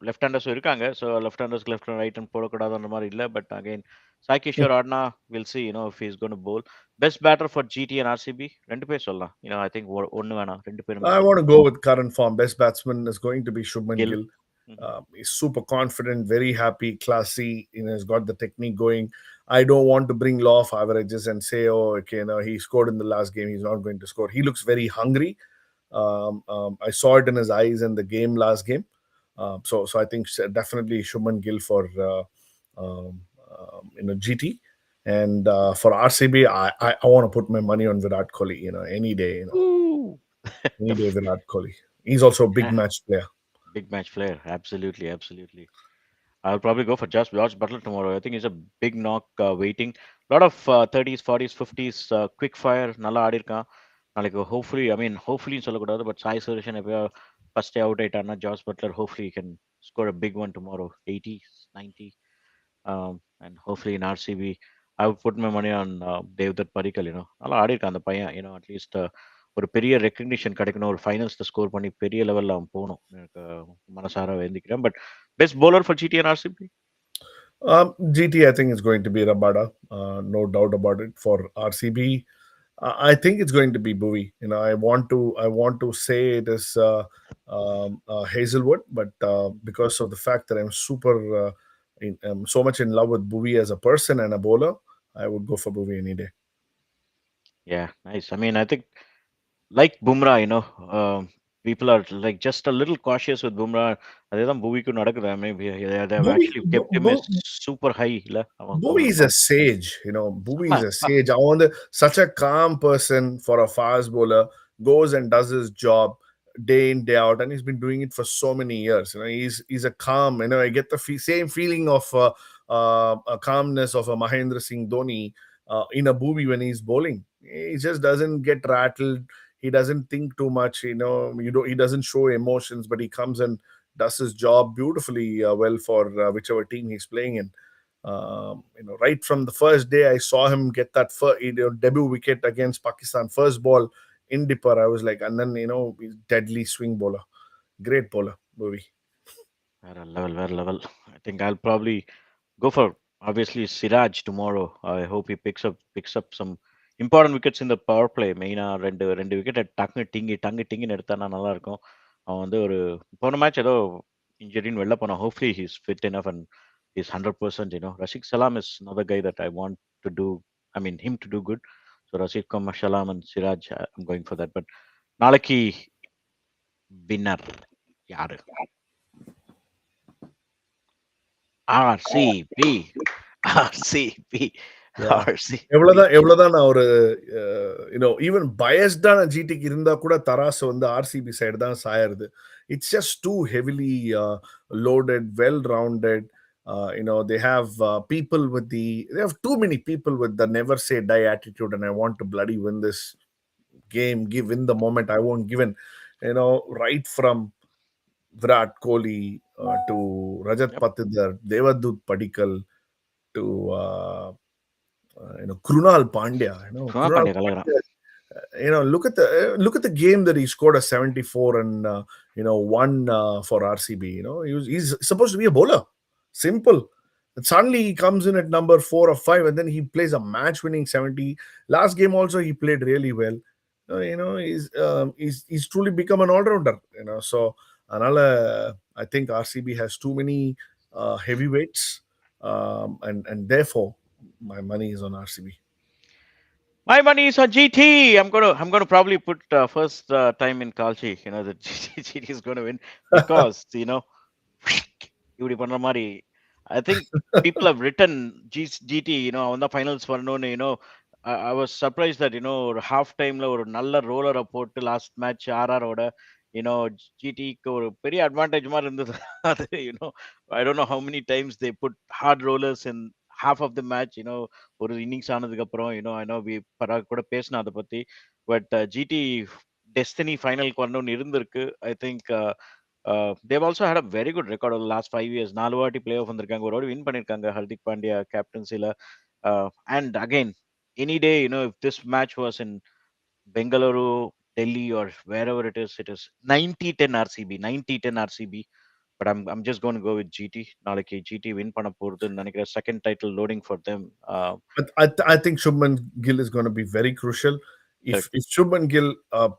left ஹேண்டர்ஸும் இருக்காங்க. ஸோ லெஃப்ட் ஹேண்டர்ஸ்க்கு லெஃப்ட் ரைட் ஹேண்ட் போடக்கூடாதுன்ற மாதிரி இல்லை. But again Sai Kishore ஆடினா we'll see if is gonna bowl. Best batter for GT and RCB ரெண்டு பேர் சொல்லலாம். ஐ திங்க் ஒன்று வேணாம், ரெண்டு பேருமே I want சொல்லலாம். to go with current form. Best batsman is going to be Shubman Gill. Gill. He's super confident, very happy, classy. He's got the technique going. I don't want to bring law of averages and say, oh, okay, no, he scored in the last game. He's not going to score. He looks very hungry. I saw it in his eyes in the game last game. So I think definitely Shubman Gill for GT. And for RCB, I want to put my money on Virat Kohli. Any day. Ooh. Any The day Virat Kohli. He's also a big yeah, match player. big match player. Absolutely, absolutely. I'll probably go for just George Butler tomorrow. I think he's a big knock waiting. A lot of 30s, 40s, 50s, quick fire. நல்லா ஆடிருக்கான். நாளைக்கு hopefully, I mean, hopefully சொல்லக்கூடாது, but Sai Sureshan எப்பயோ first day out ஆயிட்டான்னா ஜார்ஜ் Buttler hopefully he can score a big one tomorrow. 80s, 90. And hopefully in RCB, I would put my money on Devdutt Padikkal. நல்லா ஆடிருக்கான் அந்த பையன். At least ஒரு பெரிய recognition கிடைக்கணும், ஒரு ஃபைனல்ஸ்ல ஸ்கோர் பண்ணி பெரிய லெவல்ல அவன் போகணும். எனக்கு மனசார வேண்டிக்கிறேன். But best bowler for GT and RCB? GT, I think is going to be Rabada, no doubt about it. For RCB, I think it's going to be Bowie. I want to say it is Hazelwood, but because of the fact that I'm I'm so much in love with Bowie as a person and a bowler, I would go for Bowie any day. Yeah, nice. I mean, I think like Bumrah, people are like just a little cautious with Bumrah. அதேதான் பூவிக்கும் நடக்குது. I mean, they've Bowie, actually kept him as super high. இல்ல அவன் Bowie bowling is a form. sage, Bowie செம்ம. is a sage. I want such a calm person for a fast bowler, goes and does his job day in, day out, and he's been doing it for so many years. He's a calm, I get the same feeling of a calmness of a Mahendra Singh Dhoni in a movie when he's bowling. He just doesn't get rattled. He doesn't think too much. He doesn't show emotions, but he comes and does his job beautifully well for whichever team he's playing in. Right from the first day I saw him get that debut wicket against Pakistan, first ball in Dipper, I was like, and then he's deadly swing bowler, great bowler, movie. வேற level, வேற level. I think I'll probably go for obviously Siraj tomorrow. I hope he picks up some important wickets in the power play. மெயினா ரெண்டு விக்கெட்டை டங்கு டிங்கின்னு எடுத்தானா நல்லா இருக்கும். அவன் வந்து ஒரு போன மேட்ச் ஏதோ இன்ஜுரின்னு வெளில போனான். Hopefully he's fit enough and is 100%. Rasikh சலாம் is another guy that I want to do. I mean him to do good. So Rashid Khan, Salam and Siraj, I'm going for that. But நாளைக்கு winner யாரு? RCB, RCB, Yeah. RCB. எவ்வளவுதான் நான் ஒரு even பயஸ்டான ஜிடிக்கு இருந்தா கூட தராசு வந்து RCB side தான் சாயிருது. It's just too heavily loaded, well rounded. They have people they have too many people with the never say die attitude, and I want to bloody win this game, win the moment. I won't give in. Right from Virat Kohli to Rajat Yep. Patidar, Devadut Padikkal to Krunal Pandya. Krunal Krunal Pandya கலக்குறான். Pandya. Look at the game that he scored a 74 and won for RCB. He's supposed to be a bowler. Simple. And suddenly he comes in at number 4 or 5, and then he plays a match-winning 70. Last game also he played really well. He's truly become an all-rounder. So I think RCB has too many heavyweights, and therefore my money is on RCB. My money is on GT. I'm gonna probably put first time in Kalchi. That GT is gonna win because இப்படி பண்ற மாதிரி I think people have written GT, on the finals வரணும்னு, I was surprised that, ஒரு half timeல ஒரு நல்ல ரோலரை போட்டு last match ஆர்ஆரோட, ஜிடிக்கு ஒரு பெரிய அட்வான்டேஜ் மாதிரி இருந்தது. அது, I don't know how many times they put hard rollers in half of the match, ஒரு இன்னிங்ஸ் ஆனதுக்கு அப்புறம், I know பராக் கூட பேசினோம் அதை பத்தி. பட் ஜிடி டெஸ்டினி ஃபைனலுக்கு வரணும்னு இருந்திருக்கு. I think they've also had a very good record over the last 5 years. 4 வாட்டி பிளே ஆஃப் வந்திருக்காங்க, ஒரு வாட்டி வின் பண்ணிருக்காங்க Hardik Pandya கேப்டன்சில. And again, any day, if this match was in Bengaluru, Delhi, or wherever it is 90-10 RCB, 90-10 RCB. But I'm just going to go with GT. நாளைக்கு GT win பண்ண போறதுன்னு நினைக்கிறேன். Second title loading for them. But I think Shubman Gill is going to be very crucial. If Correct. Shubman Gill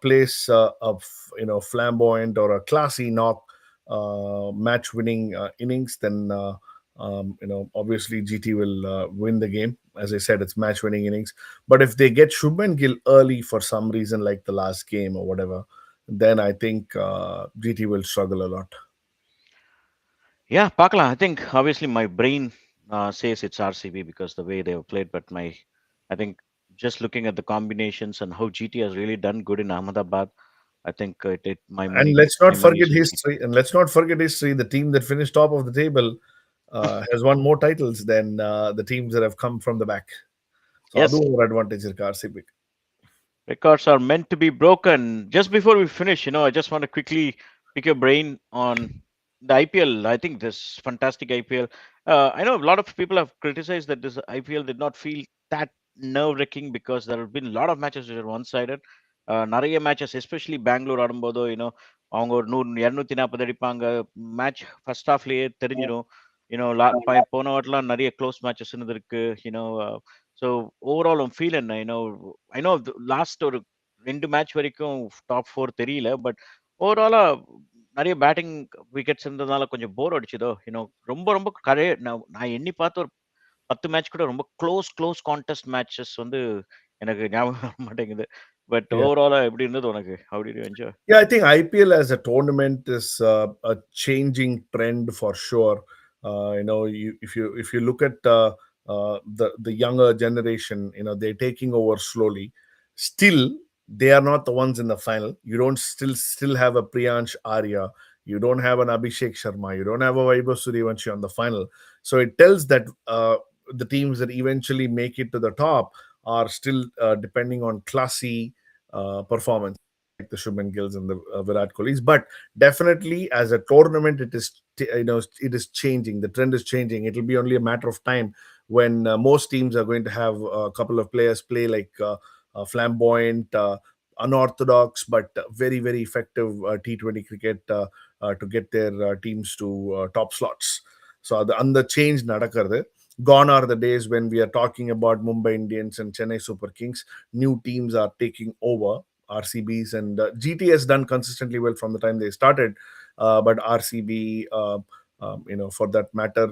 plays flamboyant or a classy knock, match-winning innings, then obviously GT will win the game. As I said, it's match-winning innings. But if they get Shubman Gill early for some reason, like the last game or whatever, then I think GT will struggle a lot. Yeah, பார்க்கலாம். I think obviously my brain says it's RCB because the way they have played, but I think just looking at the combinations and how GT has really done good in Ahmedabad, I think my And money let's my not money forget is on GT. history. And let's not forget history. The team that finished top of the table has won more titles than the teams that have come from the back. So Yes, adu ஒரு advantage இருக்கு RCB. records are meant to be broken. Just before we finish, I just want to quickly pick your brain on the IPL. I think this fantastic IPL. I know a lot of people have criticized that this IPL did not feel that nerve-wracking because there have been a lot of matches which are one-sided. நிறைய matches especially Bangalore ஆடும்போதோ, அவங்க ஒரு 240 அடிப்பாங்க. Match first ஹாஃப்லயே தெரிஞ்சிடும். போன வாட்டிலாம் நிறைய close matches இருந்திருக்கு. So overall feel என்ன? I know last ஒரு 2 மேட்ச் வரைக்கும் டாப் 4 தெரியல. பட் ஓவராலா நிறைய பேட்டிங் விக்கெட்ஸ் இருந்ததுனால கொஞ்சம் போர் அடிச்சுதோ. ரொம்ப ரொம்ப நான் எண்ணி பார்த்த ஒரு 10 மேட்ச் கூட ரொம்ப க்ளோஸ் கான்டெஸ்ட் மேட்சஸ் வந்து எனக்கு ஞாபகம் வர மாட்டேங்குது. But Yeah. ஓவராலா எப்படி இருந்தது உனக்கு? How did you enjoy? Yeah, I think IPL as a tournament is a changing trend for sure. If you look at the younger generation, they're taking over slowly. Still, they are not the ones in the final. You don't still have a Priyansh Arya. you don't have an Abhishek Sharma, you don't have a Vaibhav Suryavanshi on the final. So it tells that the teams that eventually make it to the top are still depending on classy performance, like the Shubman Gills and the Virat Kohlis. But definitely, as a tournament, it is changing. The trend is changing. It will be only a matter of time when most teams are going to have a couple of players play like flamboyant, unorthodox, but very very effective T20 cricket to get their teams to top slots. So the change nadakarde. Gone are the days when we are talking about Mumbai Indians and Chennai Super Kings. New teams are taking over. RCBs and GT has done consistently well from the time they started, but RCB, for that matter,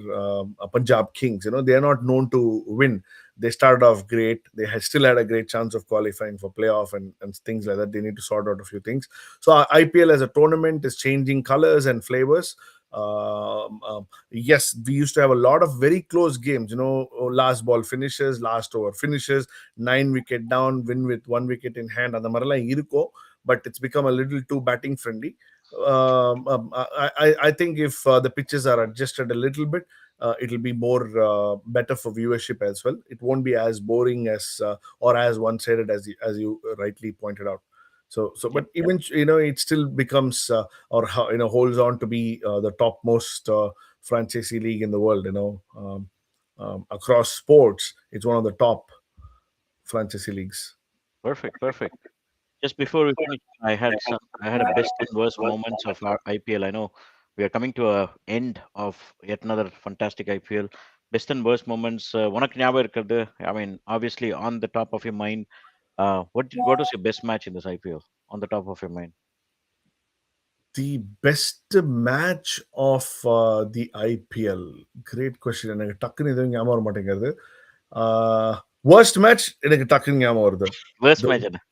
Punjab Kings, they are not known to win. They started off great. They still had a great chance of qualifying for playoff and things like that. They need to sort out a few things. So IPL as a tournament is changing colors and flavors. Yes, we used to have a lot of very close games, last ball finishes, last over finishes, 9 wicket down, win with 1 wicket in hand, and the Marala Irko, but it's become a little too batting friendly. I think if the pitches are adjusted a little bit, it'll be more better for viewership as well. It won't be as boring as or as one-sided as you rightly pointed out. So, but Yep, yep. even it still becomes holds on to be the topmost franchisee league in the world. Across sports, it's one of the top franchisee leagues. Perfect, perfect. Just before we finish, I had a best and worst moments of our IPL. I know we are coming to a end of yet another fantastic IPL. Best and worst moments. உனக்கு ஞாபகம் இருக்கிறது? I mean, obviously on the top of your mind, what was your best match in this IPL? On the top of your mind? The best match of the IPL. Great question. எனக்கு டக்குன்னு எதுவும் ஞாபகம் வர மாட்டேங்கிறது. Worst match எனக்கு டக்குன்னு ஞாபகம் வருது. Worst The, match என்ன?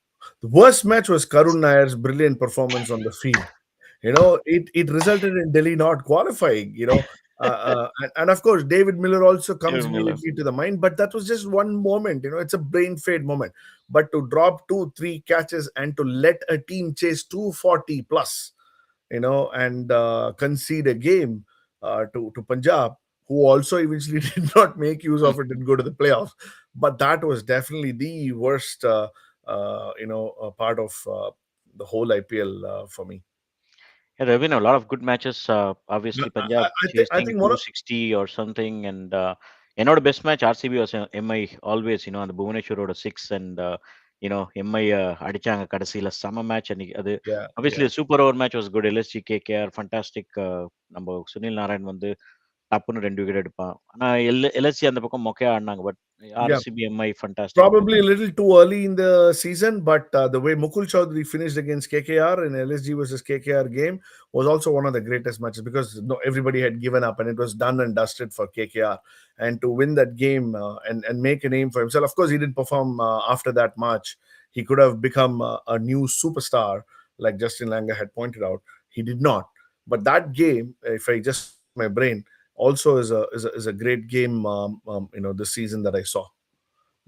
the worst match was Karun Nayar's brilliant performance on the field. It resulted in Delhi not qualifying. And of course, David Miller also comes David Miller. immediately to the mind. But that was just one moment. It's a brain fade moment. But to drop 2-3 catches and to let a team chase 240 plus, and concede a game to Punjab, who also eventually did not make use of it and go to the playoffs. But that was definitely the worst, part of the whole IPL for me. Yeah, there have been a lot of good matches. Yeah, Obviously, Punjab I chasing think one of 260 or something, and best match RCB was MI always. On the Bhubaneswar road 6, and MI அடிச்சாங்க கடைசியில செம match அன்னைக்கு அது. yeah, Obviously, yeah, the super over match was good. LSG KKR fantastic. நம்ம சுனில் நாராயண் வந்து டப்புன்னு 2 wicket எடுப்பான். ஆனா LSG அந்த பக்கம் மொக்கையா ஆடினாங்க. But yeah. RCB MI fantastic match. Probably a little too early in the season, but the way Mukul Chaudhary finished against KKR in LSG versus KKR game was also one of the greatest matches because everybody had given up and it was done and dusted for KKR. And to win that game and make a name for himself, of course, he didn't perform after that match. He could have become a new superstar, like Justin Langer had pointed out. He did not. But that game, if I just rack my brain, also is a great game. This season that I saw.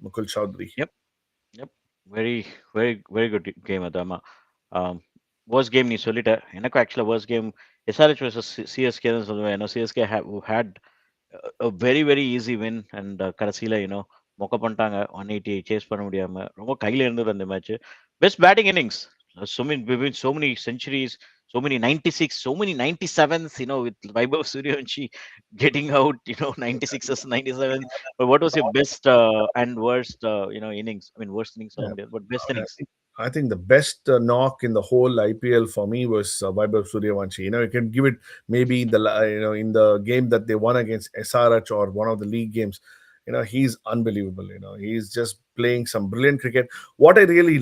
Mukul Chaudhary. Yep, yep. Very, very, very good game அதமா. Um, worst game நீ சொல்லிட்ட. எனக்கு ஆக்சுவலா worst game SRH versus CSK தான் சொல்லுவேன். CSK had a very very easy win and கடைசியில மொக்க பண்ணிட்டாங்க 180 chase பண்ண முடியாம ரொம்ப கையில இருந்தது அந்த match. Best batting innings, so many centuries, so many 96, so many 97s, with Vaibhav Suryavanshi getting out, 96s, 97s. But what was your best and worst innings? I mean, worst innings சொல்ல Yeah. முடியாது, but best I innings. think I think the best knock in the whole IPL for me was Vaibhav Suryavanshi. You can give it maybe in the game that they won against SRH or one of the league games. He's unbelievable. He's just playing some brilliant cricket. What I really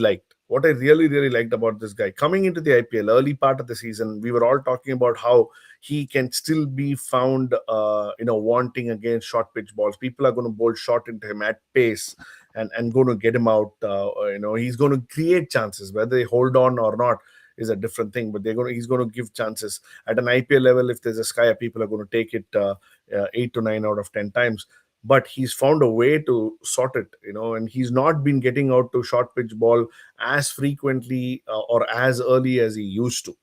really liked about this guy coming into the IPL early part of the season, we were all talking about how he can still be found, wanting against short pitch balls. People are going to bowl short into him at pace and going to get him out. He's going to create chances. Whether they hold on or not is a different thing. But he's going to give chances at an IPL level. If there's a sky, people are going to take it 8 to 9 out of 10 times. But he's found a way to sort it, and he's not been getting out to short pitch ball as frequently or as early as he used to.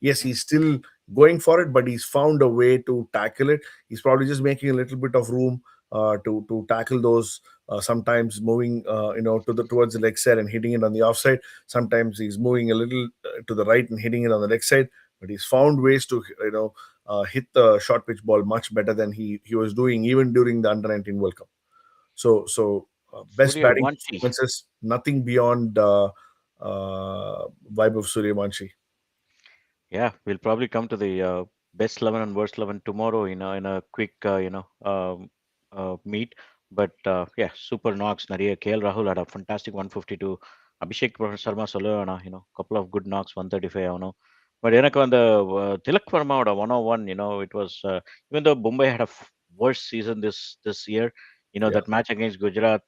Yes, he's still going for it, but he's found a way to tackle it. He's probably just making a little bit of room to tackle those. Sometimes moving, to the towards the leg side and hitting it on the offside. Sometimes he's moving a little to the right and hitting it on the leg side. But he's found ways to hit the short pitch ball much better than he was doing even during the under 19 World Cup. So best Surya batting Vanchi. performances, nothing beyond Vaibhav Suryavanshi. Yeah, we'll probably come to the best 11 and worst 11 tomorrow, in a quick, meet. But yeah, super knocks. Nariya KL Rahul had a fantastic 152. Abhishek Sharma Solana, couple of good knocks, 135. But எனக்கு அந்த Tilak வர்மாவோட 101, it was even though Mumbai had a worst season this year, Yeah. that match against Gujarat,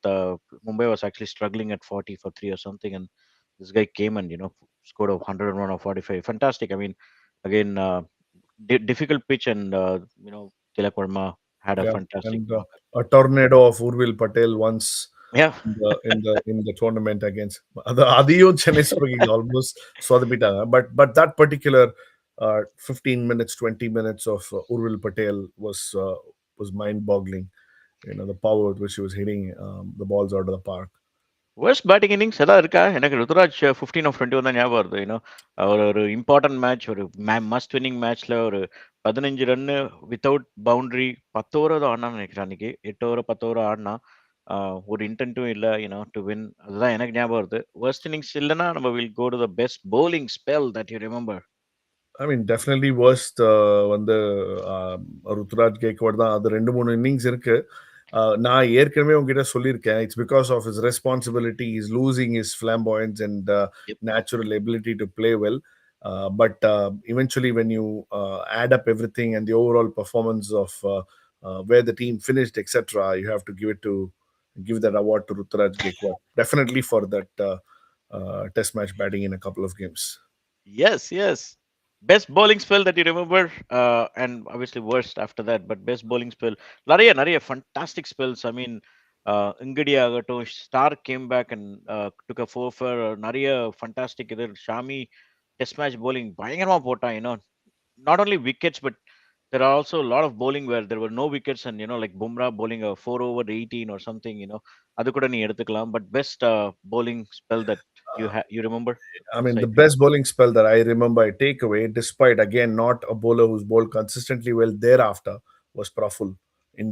Mumbai was actually struggling at 40 for 3 or something, and this guy came and scored a 101 or 45. Fantastic. I mean, again, difficult pitch, and Tilak Verma had a Yeah, fantastic and knock. a tornado of Urvil Patel once Yeah. in the tournament against the Adiyo Chennai Super Kings almost சொதப்பிட்டாங்க. But that particular 15 minutes, 20 minutes of Urvil Patel was mind-boggling. The power with which he was hitting the balls out of the park. Worst batting innings எதாவது இருக்கா? எனக்கு Ruturaj 15 of 21 தான் ஞாபகம் வருது. ஒரு important match, ஒரு must winning மேட்ச்ல ஒரு 15 ரன்னு வித்தவுட் பவுண்டரி 10 ஓவர் தான் ஆடினான்னு நினைக்கிறேன் அன்னைக்கு. 8 ஓவர் 10 ஓவர் ஆடினா, ஒரு இன்டென்ட்டும் இல்லை டு வின். அதுதான் எனக்கு ஞாபகம் வருது. வேர்ஸ்ட் இன்னிங்ஸ் இல்லைன்னா நம்ம will go to the best bowling spell that you remember. I mean, definitely worst வந்து ருத்துராஜ் கேக்வாட் தான். அது 2-3 இன்னிங்ஸ் இருக்கு. நான் ஏற்கனவே உங்ககிட்ட சொல்லியிருக்கேன். It's because of his responsibility. He's losing his flamboyance and Yep. natural ability to play well. But eventually, when you add up everything and the overall performance of where the team finished, etc., you have to give that award to Ruturaj Gaikwad. Definitely for that test match batting in a couple of games. Yes, yes. Best bowling spell that you remember, and obviously worst after that, but best bowling spell. Nariya fantastic spells. I mean, Ingadi Agato, Star came back and took a 4 for Nariya fantastic. Either Shami test match bowling, பயங்கரமா போட்டான், not only wickets, but there are also a lot of bowling where there were no wickets, and like Bumrah bowling a 4 over 18 or something, அது கூட நீ எடுத்துக்கலாம். But best bowling spell that you remember I this mean, the IPL? best bowling spell that I remember I take away, despite again not a bowler who's bowled consistently well thereafter, was Praful in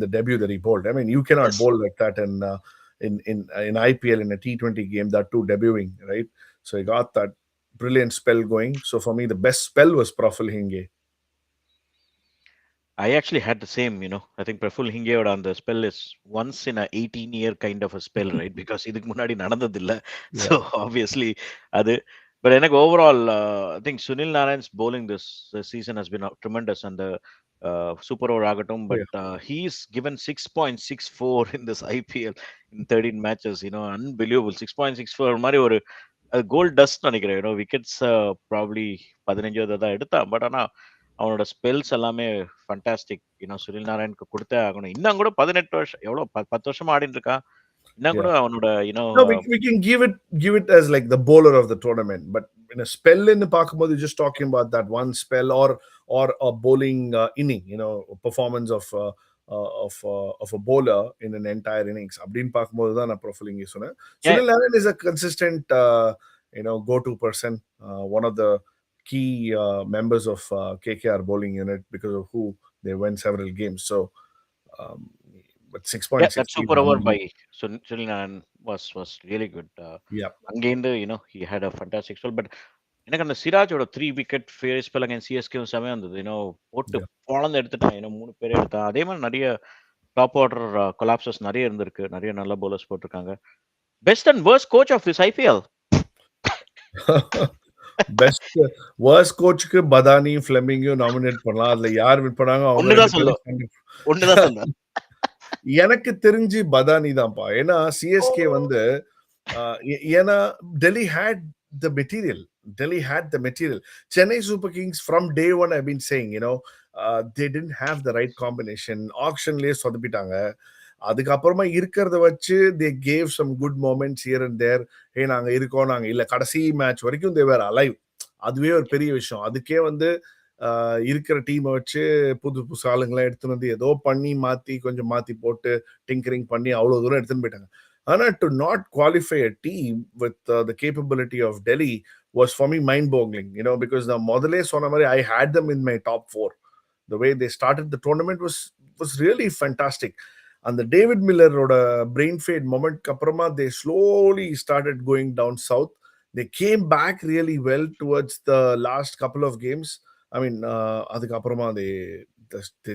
the debut that he bowled. I mean, you cannot Yes. bowl like that in IPL in a T20 game, that too debuting, right? So he got that brilliant spell going. So for me, the best spell was Praful Hinge. I actually had the same. I think Praful Hingeyoda on the spell is once in a 18-year kind of a spell, right? Because இதுக்கு முன்னாடி நடந்ததில்ல. So Yeah. obviously அது. But எனக்கு overall, I think Sunil Narayan's bowling this season has been tremendous, and the super over ஆகட்டும். Oh, But yeah. he's given 6.64 in this IPL in 13 matches. Unbelievable. 6.64 மாதிரி ஒரு gold dust நினைக்கிறேன். Wickets probably 15 தான் எடுத்தான். But ஆனா அவனோட spells எல்லாமே fantastic. Sunil நாராயணுக்கு கொடுத்தே ஆகணும். இன்னும் கூட 18 வருஷம், எவ்வளோ 10 வருஷமா ஆடிட்டு இருக்கான். இன்னும் கூட Yeah. அவனோட No, we can give it as like the bowler of the tournament, but in a spell in the Pakistan, you're just talking about that one spell or a bowling inning, performance of a bowler in an entire innings. Abdin Pakistan தான் நான் profiling சொன்னேன். yeah, Sunil Narine is a consistent go-to person, one of the key members of KKR bowling unit because of who they won several games. So, um, but yeah, 6.6 that is super over by unbelievable. Sunil Narayan was really good. Yeah. அங்கேருந்து he had a fantastic spell. But எனக்கு அந்த சிராஜோட 3 wicket phase spell again CSK செமையா இருந்தது. போட்டு Yeah. பொழந்து எடுத்துட்டான். 3 பேரே எடுத்தான். அதே மாதிரி நிறைய டாப் ஆர்டர் கொலாப்சஸ் நிறைய இருந்திருக்கு. நிறைய நல்ல bowlers போட்டிருக்காங்க. Best and worst coach of this IPL. Best worst கோச்சுக்கு பதானி ஃபிளெமிங்கும் நாமினேட் பண்ணலாம். அதுல யார் வின் பண்ணாங்க அவங்க ஒண்ணுதான் ரெண்டு சொல்லும். பேரும் ஒண்ணுதான் சொல்லும். எனக்கு தெரிஞ்சு பதானி தான்ப்பா. ஏன்னா சிஎஸ்கே வந்து ஏன்னா Delhi had the material. Delhi had the material. Chennai Super Kings from day one I've been saying, they didn't have the right combination. Auctionலயே சொதப்பிட்டாங்க. அதுக்கப்புறமா இருக்கிறத வச்சு they gave some good moments here and there. நாங்க இருக்கோம், நாங்க இல்ல, கடைசி மேட்ச் வரைக்கும் they were alive. அதுவே ஒரு பெரிய விஷயம். அதுக்கே வந்து இருக்கிற டீமை வச்சு புது புது ஆளுங்களாம் எடுத்துன்னு வந்து ஏதோ பண்ணி மாத்தி கொஞ்சம் மாத்தி போட்டு டிங்கரிங் பண்ணி அவ்வளவு தூரம் எடுத்துன்னு போயிட்டாங்க. ஆனா to not qualify a team with the capability of Delhi was for me mind boggling, because நான் முதலே சொன்ன மாதிரி I had them in my top 4. The way they started the tournament was really fantastic. And the David Milleroட brain fade moment அப்புறமா they slowly started going down south. They came back really well towards the last couple of games. I mean, அதுக்கு அப்புறமா they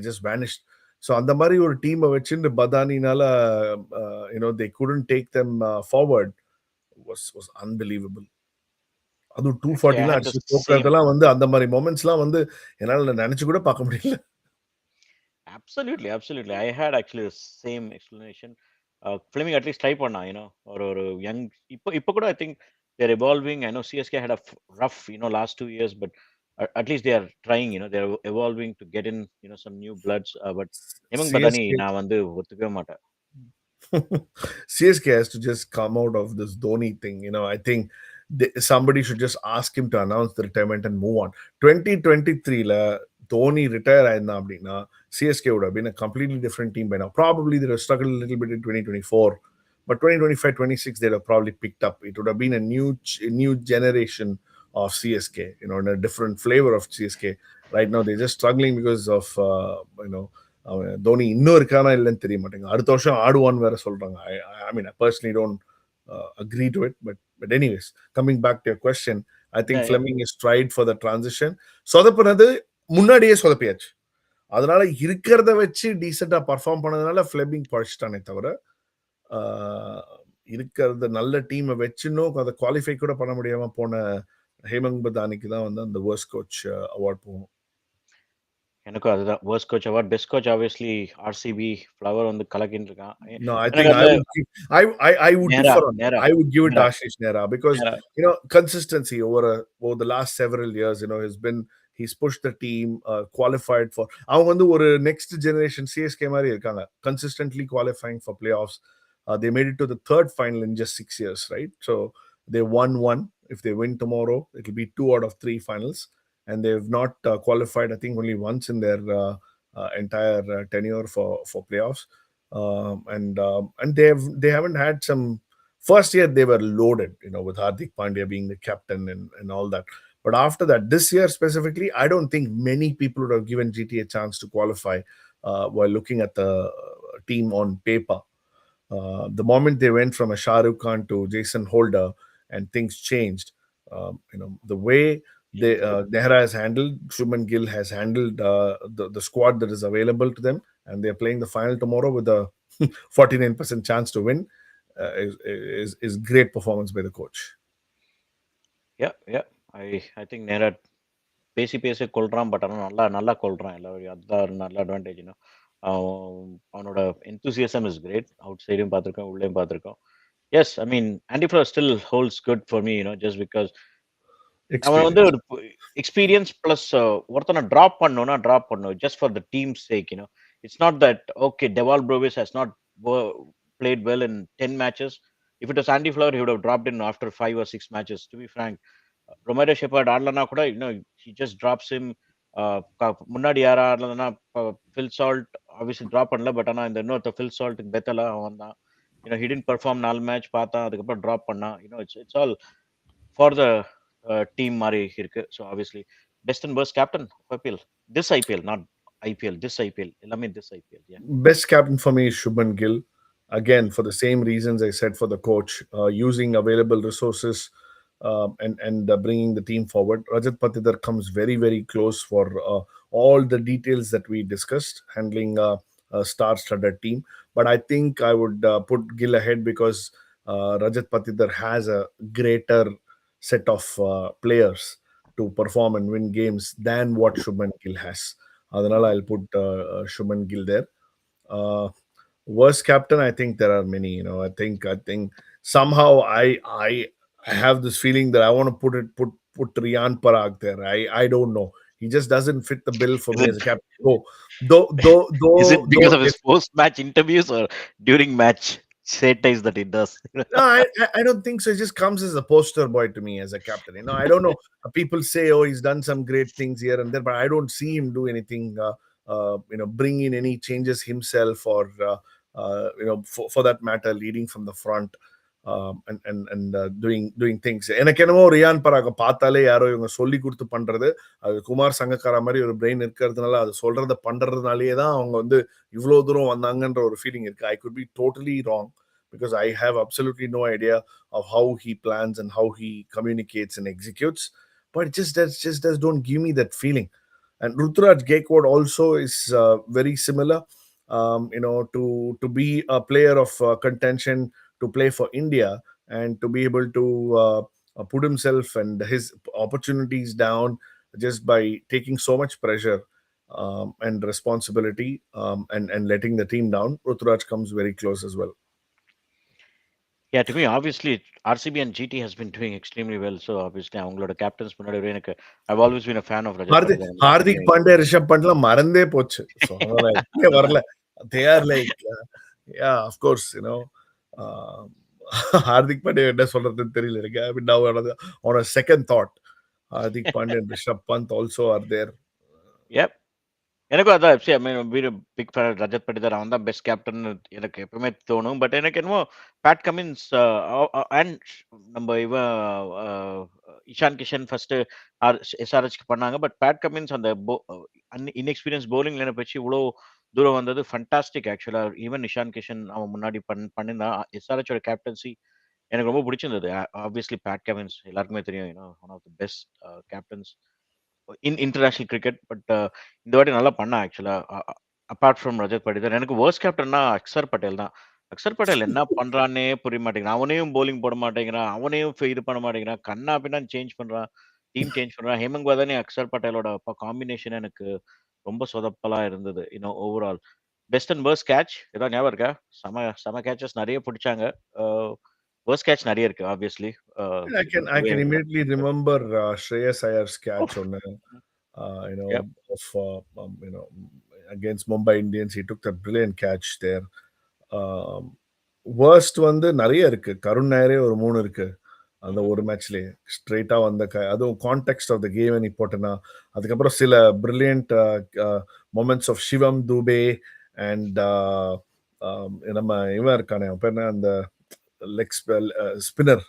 just vanished. So அந்த மாதிரி ஒரு டீமை வச்சுட்டு பதானினால they couldn't take them forward was unbelievable. அதுவும் Actually, I 240 had the அடிச்சு same. தோக்கறதெல்லாம் அந்த மாதிரி மொமெண்ட்ஸ்லாம் என்னால நினைச்சு கூட பார்க்க முடியல. Absolutely, absolutely. I had actually the same explanation. Fleming at least try பண்ணா, ஒரு young இப்போ கூட I think they're evolving. I know CSK had a rough, last 2 years, but at least they are trying, they're evolving to get in, some new bloods. But Hemang Badani CSK நான் வந்து ஒத்துக்கவே மாட்டேன். CSK has to just come out of this Dhoni thing. I think somebody should just ask him to announce the retirement and move on. 2023 la Dhoni retire ஆயிருந்தா அப்படின்னா CSK would have been a completely different team by now. Probably they would have struggled a little bit in 2024, but 2025, 26 they'd have probably picked up. It would have been a new generation of CSK, and a different flavor of CSK. Right now they're just struggling because of அவன் தோனி இன்னும் இருக்கானா இல்லைன்னு தெரிய மாட்டேங்குது. அடுத்த வருஷம் ஆடுவான்னு வேற சொல்றாங்க. I mean, I personally don't agree to it, but anyways, coming back to your question, I think Yeah, yeah. Fleming is tried for the transition. சொதப்புனது முன்னாடியே சொதப்பியாச்சு. அதனால இருக்கிறத வச்சு டீசெண்டா பர்ஃபார்ம் பண்ணதுனால ஃபிளெமிங் பழிச்சிட்டானே தவிர இருக்கிறத நல்ல டீமை வச்சுன்னும் அதை குவாலிஃபை கூட பண்ண முடியாம போன ஹேமந்த் பதானிக்கு தான் அந்த வேர்ஸ்ட் கோச் அவார்ட் போகும். எனக்கும் அதுதான் worst coach award. Best coach obviously RCB flower வந்து கலக்கின்னு இருக்கான். No, I எனக்கு think அதுல I would நேரா differ on that. நேரா I would give it to நேரா Ashish Nehra because நேரா consistency over the last several years, he's pushed the team, qualified for. அவங்க ஒரு next generation CSK மாதிரி இருக்காங்க, consistently qualifying for playoffs. They made it to the third final in just 6 years, right? So they won one. If they win tomorrow, it'll be 2 out of 3 finals, and they've not qualified, I think, only once in their entire tenure for playoffs. And they haven't had some. First year they were loaded, with Hardik Pandya being the captain and all that. But after that, this year specifically, I don't think many people would have given GT a chance to qualify while looking at the team on paper. The moment they went from a Shah Rukh Khan to Jason Holder, and things changed. The way Nehra has handled, Shubman Gill has handled the squad that is available to them, and they're playing the final tomorrow with a 49% chance to win. Is great performance by the coach. Yeah, yeah. I think நேரா பேசி கொள்றான். But ஆனால் நல்லா நல்லா கொள்றான் எல்லாரும். அதுதான் ஒரு நல்ல advantage. அவனோட enthusiasm is great. அவுட் சைடும் பார்த்துருக்கோம், உள்ளேயும் பார்த்துருக்கோம். Yes, I mean Andy Flower still holds good for me, just because அவன் வந்து Experience. ஒரு எக்ஸ்பீரியன்ஸ் பிளஸ் ஒருத்தனை ட்ராப் பண்ணணும் just for the team sake. It's not that okay Dewald Brevis has not played well in 10 matches. If it was Andy Flower, he would have dropped in after 5 or 6 matches, to be frank. Romero Shepard ஆடலனா கூட he just drops him. முன்னாடி யாரா ஆடலனா Phil Salt obviously drop பண்ணல. But ஆனால் இந்த இன்னொருத்த Phil Salt பெத்தலா அவன் தான். he didn't perform 4 match பார்த்தான், அதுக்கப்புறம் ட்ராப் பண்ணா. it's all for the team மாதிரி இருக்கு. So obviously best and worst captain of IPL, this IPL, not IPL, this IPL, எல்லாமே this IPL. Yeah. Best captain for me is Shubman Gill. Again, for the same reasons I said for the coach, using available resources and bringing the team forward. Rajat Patidar comes very, very close for all the details that we discussed, handling a star-studded team. But I think I would put Gill ahead because Rajat Patidar has a greater set of players to perform and win games than what Shubman Gill has. Adanal, I'll put Shubman Gill there. Uh, Worst captain, I think there are many. I think somehow I have this feeling that I want to put Riyan Parag there. I don't know. He just doesn't fit the bill for Is me it as a captain. Though is it because of they his post match interviews or during match? Satize that it does. No, I don't think so. It just comes as a poster boy to me as a captain. I don't know. People say, "Oh, he's done some great things here and there," but I don't see him do anything. Bring in any changes himself, or for that matter, leading from the front, and doing things. எனக்கு என்னமோ Ryan பராக பார்த்தாலே யாரோ இவங்க சொல்லி கொடுத்து பண்றது. அது குமார் சங்கக்காரா மாதிரி ஒரு பிரெயின் இருக்கிறதுனால அது சொல்றத பண்றதுனாலேயே தான் அவங்க வந்து இவ்வளவு தூரம் வந்தாங்கன்ற ஒரு ஃபீலிங் இருக்கு. I could be totally wrong because I have absolutely no idea of how he plans and how he communicates and executes. But just don't give me that feeling. And Ruturaj Gaikwad also is very similar. To be a player of contention, to play for India, and to be able to put himself and his opportunities down just by taking so much pressure and responsibility, and letting the team down. Ruturaj comes very close as well. Yeah, to me, obviously, RCB and GT has been doing extremely well. So obviously, அவங்களோட captains முன்னாடி வரையும் எனக்கு I've always been a fan of Rajat Hardik, Patidar. Hardik Pandya, Rishabh Pantலாம் மறந்தே போச்சு. So அதனால எப்படியே வரல. They are like, yeah, of course, uh, Hardik Pandya என்ன சொல்றதுன்னு தெரியல எனக்கு. I mean, now on a second thought, Hardik Pandya and Rishabh Pant also are there. Yep. எனக்கும் அதான் see, I mean, I'm a big fan of Rajat Patidar. அவன் தான் best captain எனக்கு எப்பவுமே தோணும். பட் எனக்கு என்னமோ பேட் கமின்ஸ் அண்ட் நம்ம இவன் இஷான் கிஷன் ஃபர்ஸ்ட் எஸ்ஆர்ஹெச்க்கு பண்ணாங்க. பட் பேட் கமின்ஸ் அந்த இன்எக்ஸ்பீரியன்ஸ் பவுலிங் லைனை வச்சு இவ்வளோ தூரம் வந்தது ஃபண்டாஸ்டிக். ஆக்சுவலா ஈவன் இஷான் கிஷன் அவன் முன்னாடி பண்ணியிருந்தான். எஸ்ஆர்ஹெச்சோட கேப்டன்சி எனக்கு ரொம்ப பிடிச்சிருந்தது. ஆப்வியஸ்லி பேட் கமின்ஸ் எல்லாருக்குமே தெரியும், one of the best captains international cricket. But இந்த வாட்டி நல்லா பண்ணா ஆக்சுவலா. அப்பார்ட் ஃப்ரம் ரஜத் படிதர், எனக்கு வேர்ஸ்ட் கேப்டன்னா அக்சர் பட்டேல் தான். அக்சர் பட்டேல் என்ன பண்றான்னே புரிய மாட்டேங்கிறான். அவனையும் போலிங் போட மாட்டேங்கிறான், அவனையும் இது பண்ண மாட்டேங்கிறான், கண்ணா பின்னான்னு சேஞ்ச் பண்றான், டீம் சேஞ்ச் பண்றான். ஹேமந்த் வர்தனே அக்சர் பட்டேலோட காம்பினேஷன் எனக்கு ரொம்ப சொதப்பலா இருந்தது. Overall best and worst catch ஏதாவது ஞாபகம் இருக்கா? செம செம கேச்சஸ் நிறைய பிடிச்சாங்க. வேர்ஸ்ட் கேட்ச் நிறைய இருக்கு obviously. I can immediately remember Shreyas Iyer's catch on of against Mumbai Indians. He took that brilliant catch there. Worst வந்து நிறைய இருக்கு. கருண் நாயரே ஒரு 3 இருக்கு அந்த ஒரு மேட்ச்லயே. ஸ்ட்ரெயிட்டா வந்த அதுவும் கான்டெக்ட் ஆஃப் த கேம் நீ போட்டனா. அதுக்கப்புறம் சில brilliant moments of Shivam Dube and நம்ம இவன் இருக்கானே பேர் என்ன, அந்த leg spinner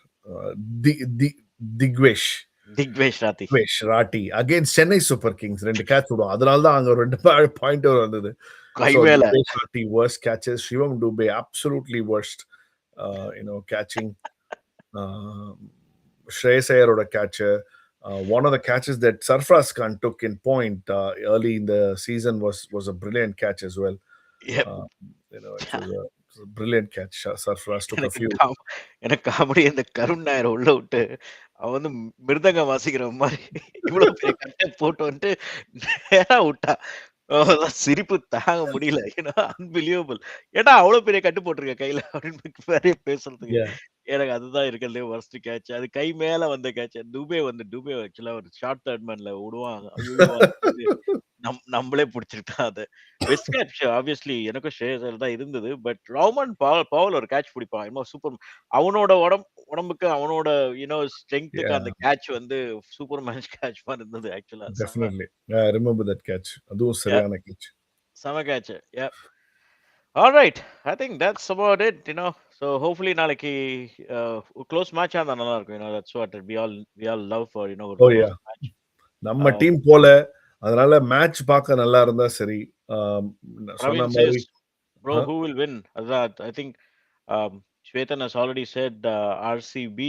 Digvesh Digvesh Rathi. Rathi against Chennai Super Kings 2 catch விடும். அதனால தான் அங்க 2 பாயிண்ட் வந்தது. கை So மேல Dipesh Shetty, worst catches. Shivam Dubey, absolutely worst. Catching. Uh, Shreyas Iyer catch. One of the catches that Sarfraz Khan took in point early in the season was a brilliant catch as well. Yep. It was a brilliant catch. Sarfraz took a எனக்கு few. எனக்கு comedy இந்த கருண் நாயர் உள்ள விட்டு அவன் வந்து மிருதங்கம் வாசிக்கிற மாதிரி இவ்வளவு பெரிய கட்டை போட்டு வந்துட்டு நேரா விட்டா. அதெல்லாம் சிரிப்பு தாங்க முடியல. அன்பிலியபிள். ஏன்னா அவ்வளவு பெரிய கட்டு போட்டிருக்க கையில அப்படின்னு நிறைய பேசுறதுக்கு. Yeah, எனக்கு அதுதான் இருக்கிறதுலே worst கேட்ச். அது கை மேல வந்த கேட்ச். டுபே ஆக்சுவலா ஒரு ஷார்ட் தேர்ட் மேன்ல விடுவாங்க. ஐயோ, நம்மளே பிடிச்சிருக்கோம் அதை. பெஸ்ட் கேட்ச் ஆப்வியஸ்லி எனக்கும் ஷ்ரேயஸ் தான் இருந்தது. பட் ராமன் பவுல் ஒரு கேட்ச் பிடிப்பான். இன்னும் சூப்பர். அவனோட உடம்புக்கு அவனோட ஸ்ட்ரென்த்துக்கு yeah, அந்த கேட்ச் வந்து சூப்பர் மேட்ச் கேட்ச் மாதிரி இருந்தது ஆக்சுவலா. செம. definitely. Yeah, I remember that catch. அதுவும் சரியான catch. செம catch. All right. I think that's about it. So hopefully நாளைக்கு close match ஆ இருந்தா நல்லா இருக்கும். That's what we all love for, ஒரு Oh close yeah. match. நம்ம Uh, டீம் போல, அதனால மேட்ச் பார்க்க நல்லா இருந்தா சரி. சொன்ன Praveen மாதிரி says, bro, who will win? Azad, I think Shwethan has already said RCB,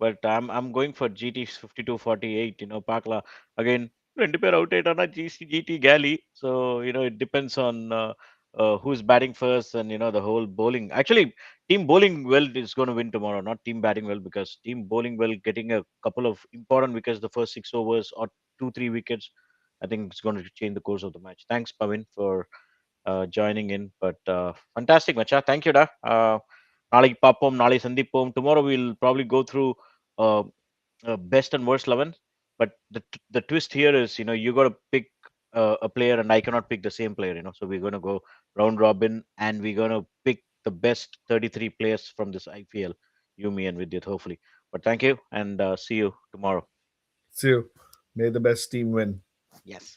but I'm going for GT 52-48, Pakla. Again, ரெண்டு பேர் out ஆயிட்டானா GT galley. So, it depends on who's batting first and, the whole bowling. Actually, team bowling well is going to win tomorrow, not team batting well, because team bowling well getting a couple of important wickets the first 6 overs or 2-3 wickets. I think it's going to change the course of the match. Thanks, Pavin, for joining in. But fantastic, Macha. Thank you, da. நாளைக்கு பார்ப்போம், நாளை சந்திப்போம். Tomorrow we'll probably go through uh, best and worst 11. But the twist here is, you got to pick a player, and I cannot pick the same player. So we're going to go round robin, and we're going to pick the best 33 players from this IPL. You, me, and Vidyut, hopefully. But thank you, and see you tomorrow. See you. May the best team win. Yes.